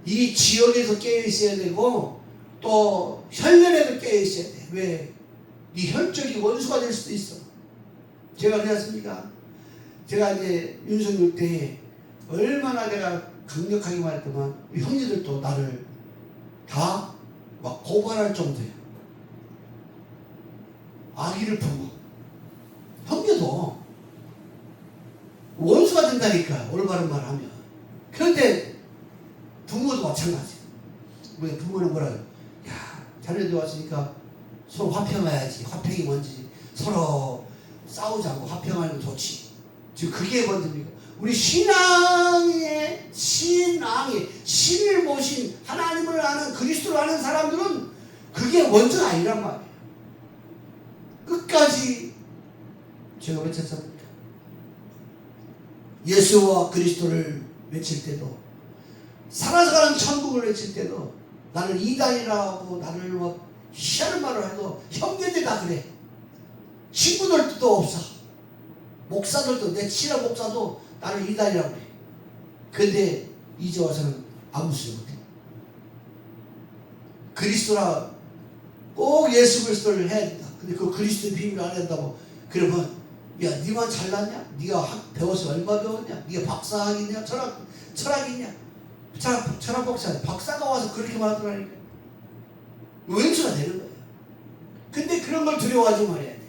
이 지역에서 깨어 있어야 되고 또 혈연에도 깨어 있어야 돼. 왜? 네 혈족이 원수가 될 수도 있어. 제가 그렇지 않습니까? 제가 이제 윤석열 때 얼마나 내가 강력하게 말했더만 형제들도 나를 다 막 고발할 정도예요. 악의를 품고 형제도 원수가 된다니까 올바른 말 하면. 그런데 부모도 마찬가지. 우리 부모는 뭐라 해요? 야 자네들 왔으니까 서로 화평해야지. 화평이 뭔지 서로 싸우지 않고 화평하는 게 좋지. 지금 그게 먼저입니까? 우리 신앙이 신을 모신 하나님을 아는 그리스도를 아는 사람들은 그게 먼저가 아니란 말이에요. 끝까지 제가 외쳤습니까? 예수와 그리스도를 외칠 때도 살아서 가는 천국을 외칠 때도 나는 이단이라고 나를 막 희한한 말을 해도 형제들 다 그래. 친구들도 없어. 목사들도 내 친한 목사도 나를 이단이라고 그래. 근데 이제 와서는 아무 소리 못해. 그리스도라 꼭 예수 그리스도를 해야 된다. 근데 그 그리스도의 비밀을 안 한다고 그러면 야 니만 잘났냐? 네가 배워서 얼마 배웠냐? 네가 박사학이냐? 철학이냐? 철학 박사 박사가 와서 그렇게 말하더라니까. 왼수가 되는 거예요. 근데 그런 걸 두려워하지 말아야 돼.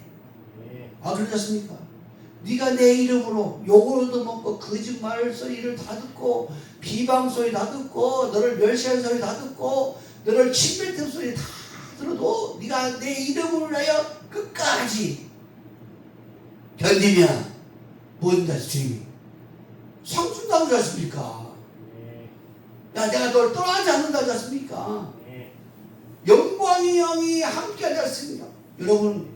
그렇지 않습니까? 네가 내 이름으로 욕으로도 먹고 거짓말 소리를 다 듣고 비방 소리 다 듣고 너를 멸시하는 소리 다 듣고 너를 침뱉는 소리 다 들어도 네가 내 이름으로 하여 끝까지 견디면 뭐인가 주님이 상 준다고 하지 않습니까? 야 내가 널 떠나지 않는다고 하지 않습니까? 영광이 영이 함께 하지 않습니까? 여러분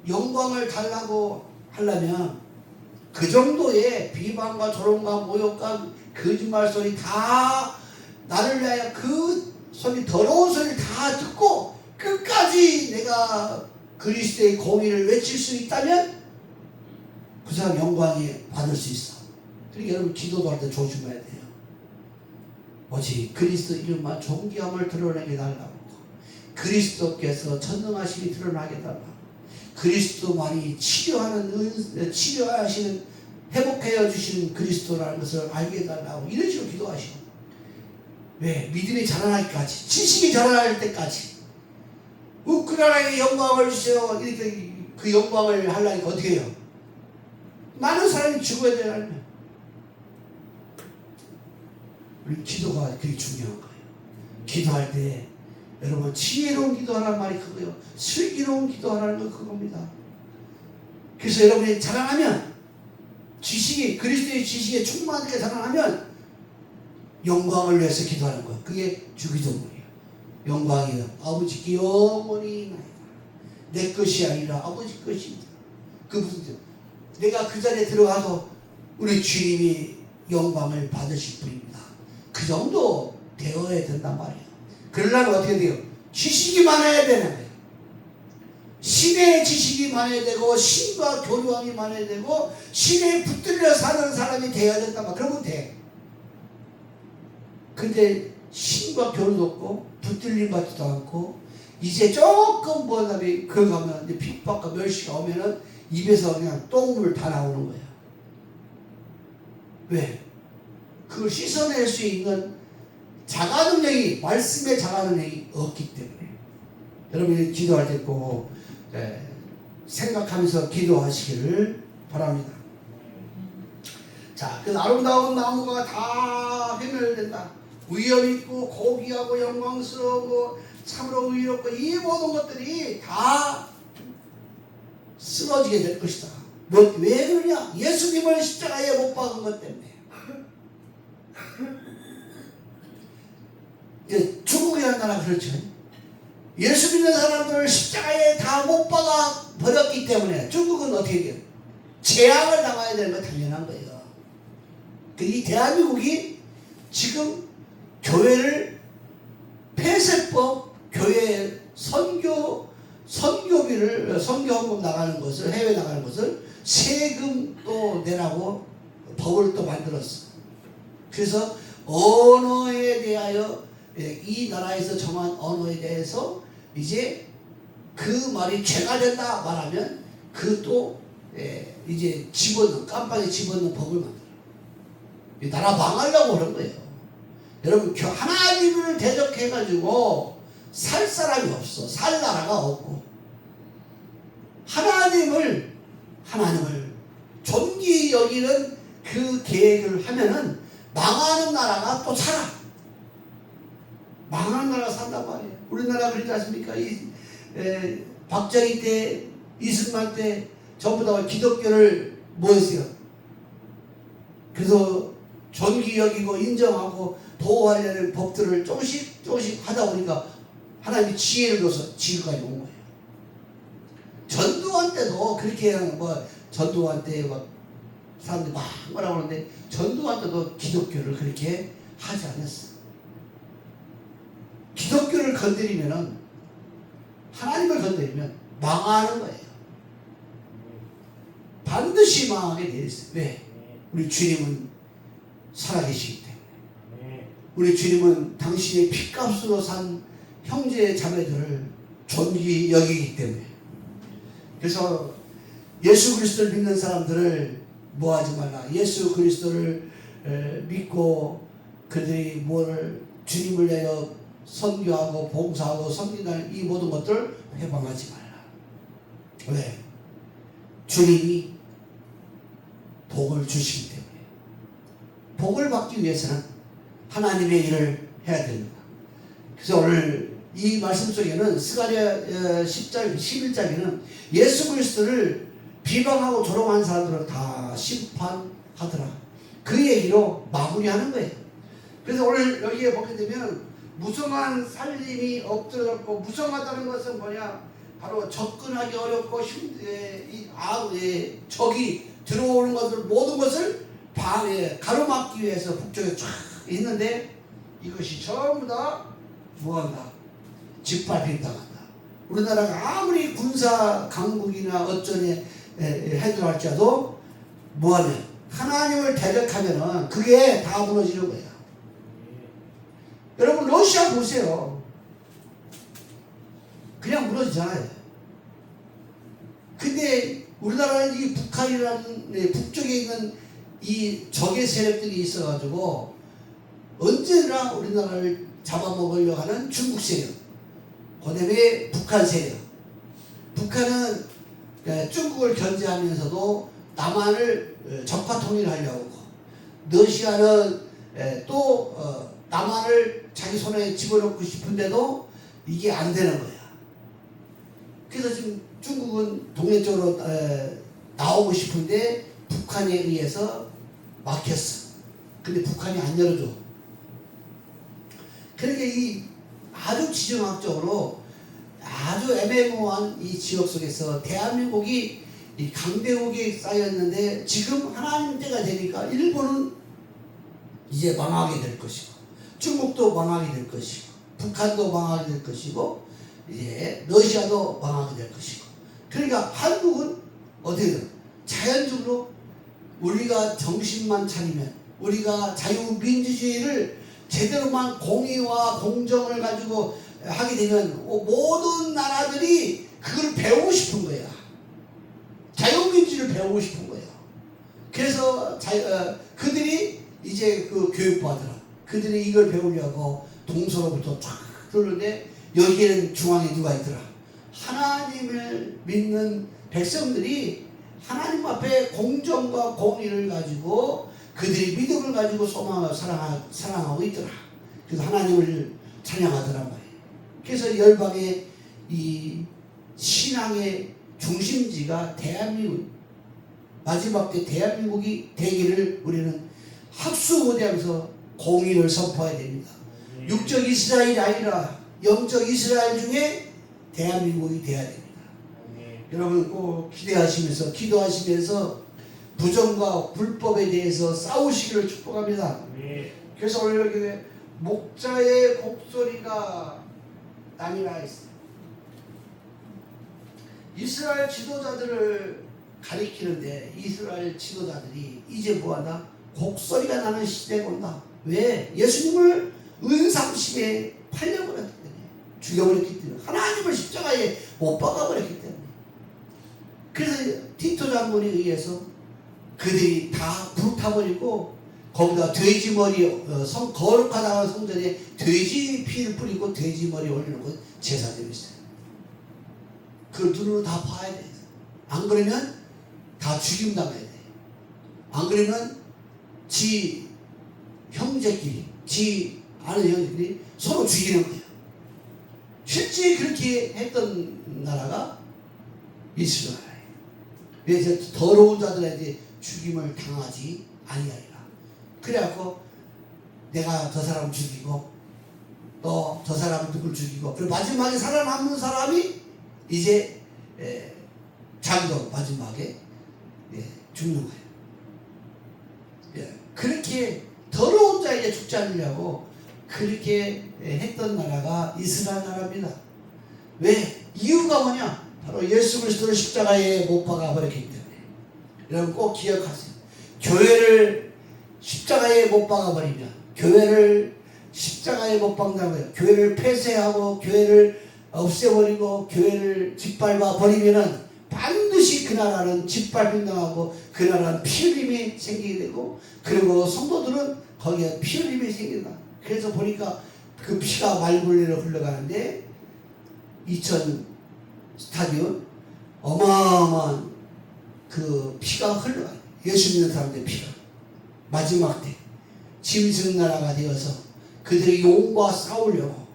영광을 달라고 하려면 그 정도의 비방과 조롱과 모욕과 거짓말 소리 다 나를 위하여 그 소리 더러운 소리를 다 듣고 끝까지 내가 그리스도의 공의를 외칠 수 있다면 그 사람 영광이 받을 수 있어. 그러니까 여러분 기도도 할 때 조심해야 돼요. 오직 그리스도 이름만 존귀함을 드러내게 달라고 그리스도께서 전능하심이 드러나게 달라고 그리스도만이 치료하시는 회복하여 주시는 그리스도라는 것을 알게 해달라고 이런 식으로 기도하시고 왜? 믿음이 자라나기까지 지식이 자라날 때까지 우크라이나에 영광을 주세요. 이렇게 그 영광을 하려니까 어떻게 해요? 많은 사람이 죽어야 되는 우리 기도가 그게 중요한 거예요. 기도할 때 여러분 지혜로운 기도하라는 말이 그거예요. 슬기로운 기도하라는 거 그겁니다. 그래서 여러분이 자라나면 지식이 그리스도의 지식에 충만하게 자라나면 영광을 위해서 기도하는 거예요. 그게 주기도문이에요. 영광이요 아버지께 영원히 나이다. 내 것이 아니라 아버지 것이다. 그 무슨 뜻? 내가 그 자리에 들어가도 우리 주님이 영광을 받으실 분입니다. 그 정도 되어야 된단 말이에요. 그러려면 어떻게 돼요? 지식이 많아야 되는 거예요. 신의 지식이 많아야 되고 신과 교류함이 많아야 되고 신에 붙들려 사는 사람이 되어야 된단 말이에요. 그러면 돼. 근데 신과 교류도 없고 붙들림 받지도 않고 이제 조금 뭐냐면 그걸 가면 이제 핍박과 멸시가 오면은 입에서 그냥 똥물 다 나오는 거예요. 왜? 그걸 씻어낼 수 있는 자가 능력이 말씀의 자가 능력이 없기 때문에 여러분이 기도할 때 꼭 생각하면서 기도하시기를 바랍니다. 자, 그 아름다운 나무가 다 회멸된다. 위엄 있고 고귀하고 영광스러우고 참으로 의롭고 이 모든 것들이 다 쓰러지게 될 것이다. 왜 그러냐? 예수님을 십자가에 못 박은 것 때문에. 중국이라는 나라 그렇죠. 예수 믿는 사람들을 십자가에 다 못 박아 버렸기 때문에 중국은 어떻게 돼요? 재앙을 당해야 되는 건 당연한 거예요. 이 대한민국이 지금 교회를 폐쇄법, 교회 선교비를 선교헌금 나가는 것을 해외 나가는 것을 세금도 내라고 법을 또 만들었어. 그래서 언어에 대하여 이 나라에서 정한 언어에 대해서 이제 그 말이 죄가 된다 말하면 그것도 이제 깜빡이 집어넣는 법을 만들어. 이 나라 망하려고 그런 거예요. 여러분 하나님을 대적해가지고 살 사람이 없어. 살 나라가 없고 하나님을 존귀히 여기는 그 계획을 하면은 망하는 나라가 또 살아. 망하는 나라가 산단 말이에요. 우리나라 그러지 않습니까? 박정희 때, 이승만 때 전부 다 기독교를 뭐 했어요? 그래서 존귀 여기고 인정하고 보호하려는 법들을 조금씩 하다 보니까 하나님이 지혜를 줘서 지금까지 온 거예요. 전두환 때도 그렇게 전두환 때 사람들이 막 뭐라고 하는데 전두환 때도 기독교를 그렇게 하지 않았어. 기독교를 건드리면은 하나님을 건드리면 망하는 거예요. 반드시 망하게 되어 있어요. 왜? 우리 주님은 살아계시기 때문에. 우리 주님은 당신의 핏값으로 산 형제 자매들을 존귀히 여기기 때문에. 그래서 예수 그리스도를 믿는 사람들을 뭐하지 말라. 예수 그리스도를 믿고 그들이 주님을 내어 선교하고 봉사하고 섬긴다는 이 모든 것들을 회방하지 말라. 왜? 주님이 복을 주시기 때문에. 복을 받기 위해서는 하나님의 일을 해야 됩니다. 그래서 오늘 이 말씀 속에는 스가랴 10장, 11장에는 예수 그리스도를 비방하고 조롱한 사람들을 다 심판하더라. 그 얘기로 마무리하는 거예요. 그래서 오늘 여기에 보게 되면 무성한 살림이 엎드렸고, 무성하다는 것은 뭐냐? 바로 접근하기 어렵고 적이 들어오는 것을 모든 것을 가로막기 위해서 북쪽에 쫙 있는데 이것이 전부 다 뭐한다? 짓밟힘 당한다. 우리나라가 아무리 군사 강국이나 어쩌네 해도 할지라도 뭐하면 하나님을 대적하면은 그게 다 무너지는 거예요. 여러분 러시아 보세요. 그냥 무너지잖아요. 근데 우리나라는 이 북한이라는 북쪽에 있는 이 적의 세력들이 있어가지고 언제나 우리나라를 잡아먹으려고 하는 중국 세력, 그 다음에 북한 세력. 북한은 중국을 견제하면서도 남한을 적화 통일하려고 하고, 러시아는 또 남한을 자기 손에 집어넣고 싶은데도 이게 안 되는 거야. 그래서 지금 중국은 독립적으로 나오고 싶은데 북한에 의해서 막혔어. 근데 북한이 안 열어줘. 그러니까 이 아주 지정학적으로 아주 애매모호한 이 지역 속에서 대한민국이 이 강대국이 쌓였는데 지금 하나님 때가 되니까 일본은 이제 망하게 될 것이고 중국도 망하게 될 것이고 북한도 망하게 될 것이고 이제 러시아도 망하게 될 것이고 그러니까 한국은 어떻게든 자연적으로 우리가 정신만 차리면 우리가 자유민주주의를 제대로만 공의와 공정을 가지고 하게 되면 모든 나라들이 그걸 배우고 싶은 거야. 자유민주주의를 배우고 싶은 거예요. 그래서 그들이 이제 그 교육받으라. 그들이 이걸 배우려고 동서로부터 쫙 들었는데 여기에는 중앙에 누가 있더라. 하나님을 믿는 백성들이 하나님 앞에 공정과 공의를 가지고 그들이 믿음을 가지고 소망을 사랑하고 있더라. 그래서 하나님을 찬양하더란 말이에요. 그래서 열방의 이 신앙의 중심지가 대한민국, 마지막 때 대한민국이 되기를 우리는 학수고대하면서 공의를 선포해야 됩니다. 육적 이스라엘이 아니라 영적 이스라엘 중에 대한민국이 되어야 됩니다. 여러분 꼭 기대하시면서 기도하시면서 부정과 불법에 대해서 싸우시기를 축복합니다. 그래서 오늘 이렇게 목자의 곡소리가 남이라 했어요. 이스라엘 지도자들을 가리키는데 이스라엘 지도자들이 이제 뭐하나? 곡소리가 나는 시대가 온다. 왜? 예수님을 은삼심에 팔려버렸기 때문에 죽여버렸기 때문에 하나님을 십자가에 못 박아버렸기 때문에 그래서 티토 장군에 의해서 그들이 다 불타버리고 거기다 돼지 머리 거룩하다는 성전에 돼지 피를 뿌리고 돼지 머리 올리는 건 제사되고 있어요. 그걸 눈으로 다 봐야 돼. 안 그러면 다 죽임 당해야 돼. 안 그러면 지 형제끼리, 지 아는 형제끼리 서로 죽이는 거예요. 실제 그렇게 했던 나라가 이스라엘. 그래서 더러운 자들한테 죽임을 당하지 아니하리라. 그래갖고 내가 저 사람 죽이고 또 저 사람 누굴 죽이고 그리고 마지막에 살아남는 사람이 이제 자기도 마지막에 죽는 거예요. 그렇게 더러운 자에게 죽지 않으려고 그렇게 했던 나라가 이스라엘 나라입니다. 왜? 이유가 뭐냐? 바로 예수 그리스도를 십자가에 못 박아 버렸기 때문에. 여러분 꼭 기억하세요. 교회를 십자가에 못 박아 버리면 교회를 십자가에 못 박는다는 거예요. 교회를 폐쇄하고 교회를 없애버리고 교회를 짓밟아 버리면은 반드시 그 나라는 짓밟힌당하고 그 나라는 피 흘림이 생기게 되고 그리고 성도들은 거기에 피 흘림이 생긴다. 그래서 보니까 그 피가 말굴레로 흘러가는데 2000 스타디움 어마어마한 그 피가 흘러가요. 예수 믿는 사람들의 피가 마지막 때 짐승 나라가 되어서 그들이 용과 싸우려고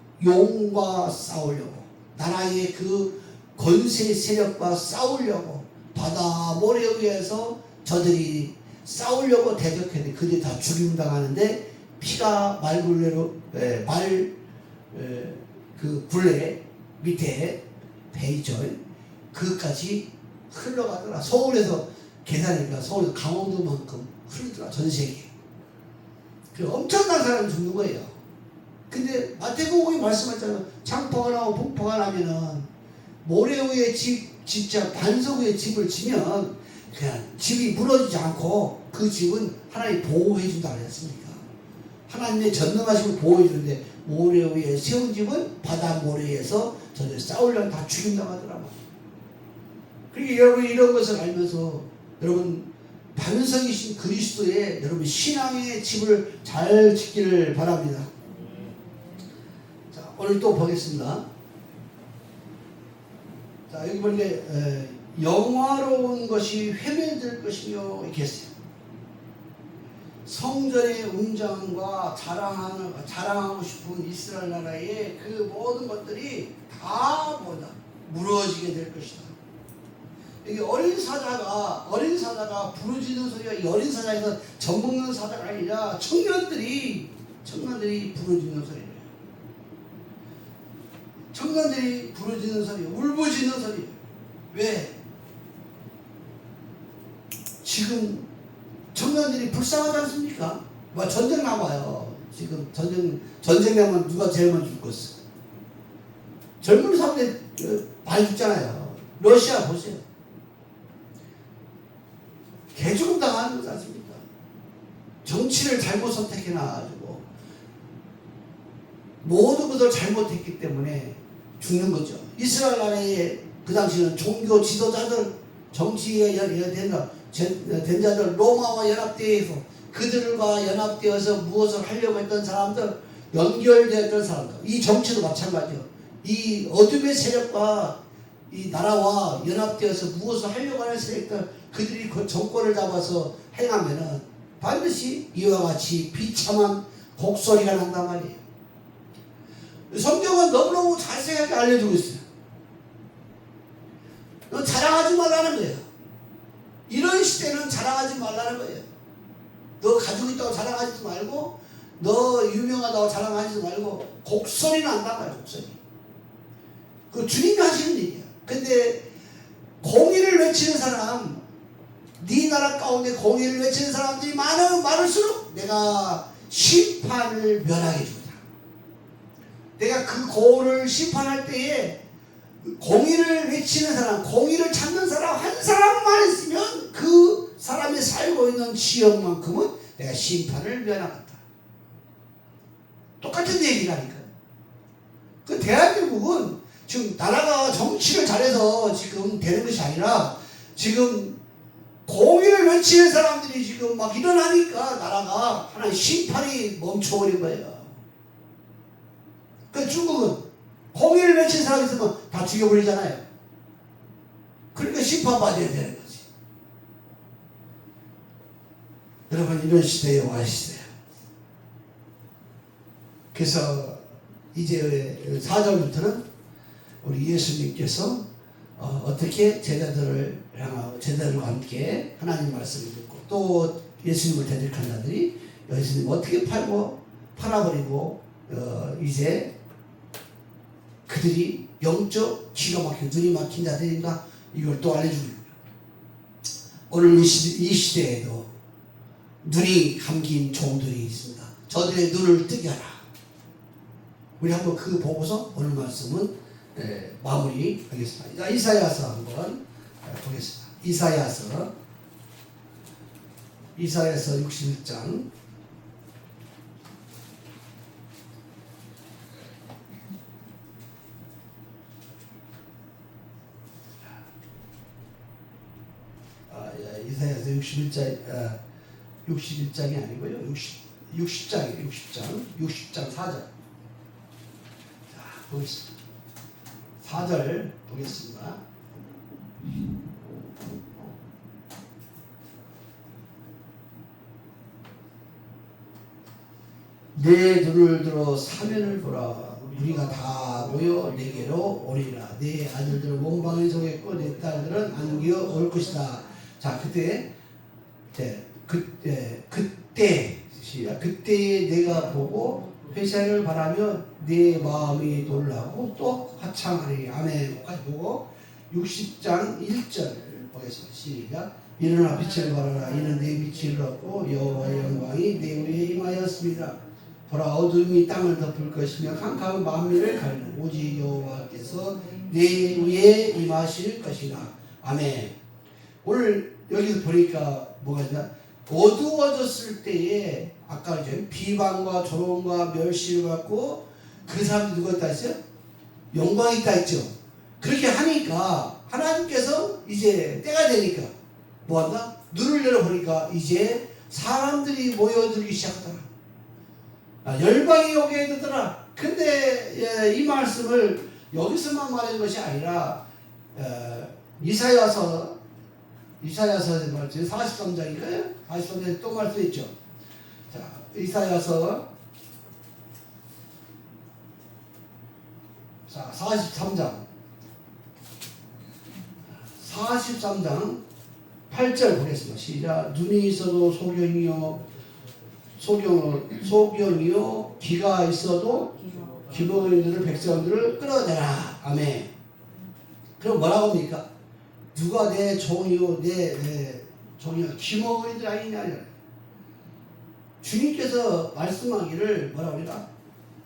나라의 그 권세 세력과 싸우려고 바다 모래 위에서 저들이 싸우려고 대적했는데 그들이 다 죽임당하는데 피가 말굴레로 그 굴레 밑에 베이절 그까지 흘러가더라. 서울에서 계산하니까 서울 강원도만큼 흐르더라. 전 세계. 그 엄청난 사람이 죽는 거예요. 근데 마태복음이 말씀하잖아요. 장파가 나고 폭포가 나면은 모래 위에 진짜 반석 위에 집을 지면 그냥 집이 무너지지 않고 그 집은 하나님이 보호해 준다 그랬습니까? 하나님의 전능하심을 보호해 주는데 모래 위에 세운 집은 바다 모래에서 저들 싸우려면 다 죽인다고 하더라고요. 그러니까 여러분 이런 것을 알면서 여러분 반석이신 그리스도의 여러분 신앙의 집을 잘 짓기를 바랍니다. 자, 오늘 또 보겠습니다. 자, 여기 보니까 영화로운 것이 회면될 것이며 이렇게 했어요. 성전의 웅장함과 자랑하고 싶은 이스라엘 나라의 그 모든 것들이 다 뭐다? 무너지게 될 것이다. 여기 어린 사자가 부르짖는 소리가, 이 어린 사자에서 젖먹는 사자가 아니라 청년들이 부르짖는 소리예요. 청년들이 부르짖는 소리, 울부짖는 소리. 왜? 지금 청년들이 불쌍하지 않습니까? 뭐 전쟁 나와요. 지금 전쟁 나면 누가 제일 먼저 죽겠어? 젊은 사람들 많이 죽잖아요. 러시아 보세요. 개죽음 당하는 거지 않습니까? 정치를 잘못 선택해놔가지고 모든 것을 잘못했기 때문에 죽는 거죠. 이스라엘 나라의 그 당시는 종교 지도자들, 정치에 된 자들, 로마와 연합대에서 그들과 연합되어서 무엇을 하려고 했던 사람들, 연결되었던 사람들, 이 정치도 마찬가지요. 이 어둠의 세력과 이 나라와 연합되어서 무엇을 하려고 하는 세력들, 그들이 그 정권을 잡아서 행하면은 반드시 이와 같이 비참한 곡소리가 난단 말이에요. 성경은 너무너무 자세하게 알려주고 있어요. 너 자랑하지 말라는 거예요. 이런 시대는 자랑하지 말라는 거예요. 너 가지고 있다고 자랑하지 말고, 너 유명하다고 자랑하지 말고, 곡소리 난단 말이에요. 곡소리. 그 주님이 하시는 일이야. 근데 공의를 외치는 사람, 네 나라 가운데 공의를 외치는 사람들이 많을수록 내가 심판을 면하게 주다. 내가 그 고를 심판할 때에 공의를 외치는 사람, 공의를 찾는 사람 한 사람만 있으면 그 사람이 살고 있는 지역만큼은 내가 심판을 면하겠다. 똑같은 얘기라니까요. 그 대한민국은 지금 나라가 정치를 잘해서 지금 되는 것이 아니라 지금 공의를 외치는 사람들이 지금 막 일어나니까 나라가 하나의 심판이 멈춰버린 거예요. 그 중국은 공의를 외치는 사람이 있으면 다 죽여버리잖아요. 그러니까 심판받아야 되는 거지. 여러분, 이런 시대에 와 있어요. 그래서 이제 4절부터는 우리 예수님께서 어떻게 제자들과 함께 하나님 말씀을 듣고 또 예수님을 대적한 자들이 예수님 어떻게 팔아버리고 이제 그들이 영적 기가 막힌 눈이 막힌 자들인가, 이걸 또 알려줍니다. 오늘 이 시대에도 눈이 감긴 종들이 있습니다. 저들의 눈을 뜨게 하라. 우리 한번 그거 보고서 오늘 말씀은 마무리하겠습니다. 이사야서 한번 보겠습니다. 이사야서 61장. 이사야서 61장이 아니고요. 60장이에요. 60장 4절. 자, 보겠습니다. 4절 보겠습니다. 내 눈을 들어 사면을 보라. 우리가 다 모여 내게로 오리라. 내 아들들은 원방에 속했고 내 딸들은 안겨 올 것이다. 자, 그때 내가 보고 회사를 바라며 내 마음이 놀라고 또 화창하리. 아멘. 까지 보고 60장 1절 보겠습니다. 시작. 일어나 빛을 발하라. 이는 내 빛이 일렀고 여호와의 영광이 내 위에 임하였습니다. 보라, 어둠이 땅을 덮을 것이며 캄캄한 만민을 가리는 오직 여호와께서 내 위에 임하실 것이라. 아멘. 오늘 여기서 보니까 뭐가 있나? 어두워졌을 때에 아까 이제 비방과 조롱과 멸시를 받고 그 사람들이 누가 있다 했어요? 영광이 있다 했죠. 그렇게 하니까 하나님께서 이제 때가 되니까 뭐한다? 눈을 열어보니까 이제 사람들이 모여들기 시작하더라. 열방이 오게 되더라. 근데 이 말씀을 여기서만 말한 것이 아니라 이사야서 말씀 43장인가요? 43장에 또 말씀했죠. 자, 이사야서 자, 43장 8절 보겠습니다. 시작. 눈이 있어도 소경이요 귀가 있어도 기먹이들을 백성들을 끌어내라. 아멘. 그럼 뭐라고 합니까? 누가 내 종이요 내 종이요 기먹이들 아니냐. 주님께서 말씀하기를 뭐라고 합니까?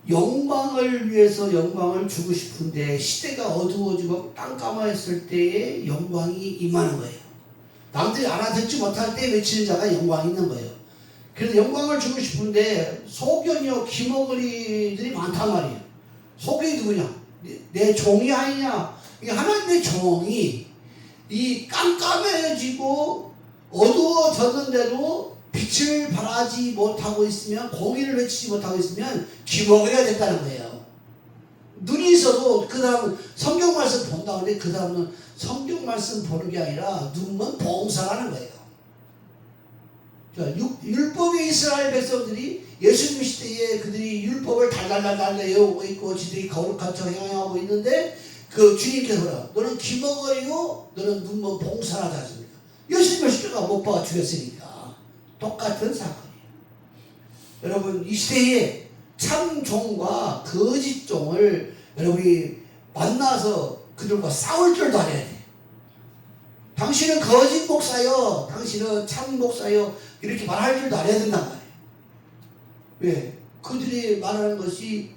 영광을 위해서 영광을 주고 싶은데 시대가 어두워지고 깜깜했을 때에 영광이 임하는 거예요. 남들이 알아듣지 못할 때 외치는 자가 영광이 있는 거예요. 그래서 영광을 주고 싶은데 소견이요 기먹으리들이 많단 말이에요. 소견이 누구냐? 내 종이 아니냐? 이게 하나님의 종이 이 깜깜해지고 어두워졌는데도 빛을 발하지 못하고 있으면 공의를 외치지 못하고 있으면 기먹으려야 됐다는 거예요. 눈이 있어도 그 사람은 성경 말씀 본다는데 그 사람은 성경 말씀 보는 게 아니라 눈만 봉사하는 거예요. 율법의 이스라엘 백성들이 예수님 시대에 그들이 율법을 달달달달 외우고 있고 지들이 거룩한 척 행하고 있는데 그 주님께서 너는 기먹으리요 너는 눈먼 봉사하지 않습니까? 예수님을 십자가 못 박아 죽였으니까 똑같은 사건이에요. 여러분 이 시대에 참 종과 거짓 종을 여러분이 만나서 그들과 싸울 줄도 알아야 돼. 당신은 거짓 목사요 당신은 참 목사요 이렇게 말할 줄도 알아야 된단 말이에요. 왜? 그들이 말하는 것이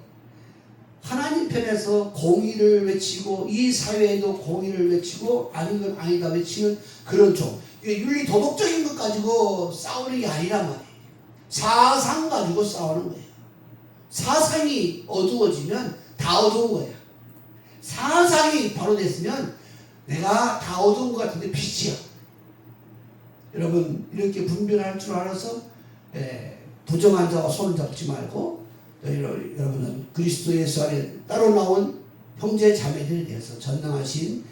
하나님 편에서 공의를 외치고 이 사회에도 공의를 외치고 아닌 건 아니다 외치는 그런 종. 이게 윤리 도덕적인 것 가지고 싸우는 게 아니란 말이에요. 사상 가지고 싸우는 거예요. 사상이 어두워지면 다 어두운 거예요. 사상이 바로 됐으면 내가 다 어두운 것 같은데 빛이야. 여러분 이렇게 분별할 줄 알아서 부정한 자와 손을 잡지 말고 여러분은 그리스도 예수 안에 따로 나온 형제 자매들에 대해서 전능하신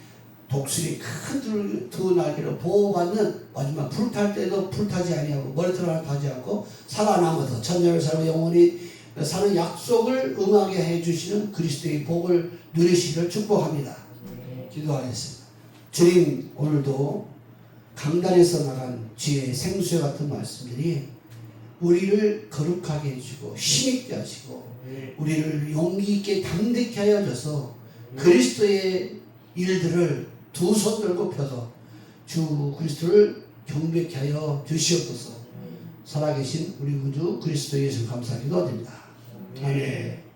독수리 큰 두 날개로 보호받는 마지막 불탈 때도 불타지 아니하고 머리털 타지 않고 살아남아서 천년을 살고 영원히 사는 약속을 응하게 해주시는 그리스도의 복을 누리시기를 축복합니다. 기도하겠습니다. 주님 오늘도 강단에서 나간 주의 생수와 같은 말씀들이 우리를 거룩하게 해주고 힘있게 하시고 우리를 용기 있게 담대케 하여 줘서 그리스도의 일들을 두 손 들고 펴서 주 그리스도를 경배케 하여 주시옵소서. 살아계신 우리 구주 그리스도 예수 감사기도 드립니다. 아멘.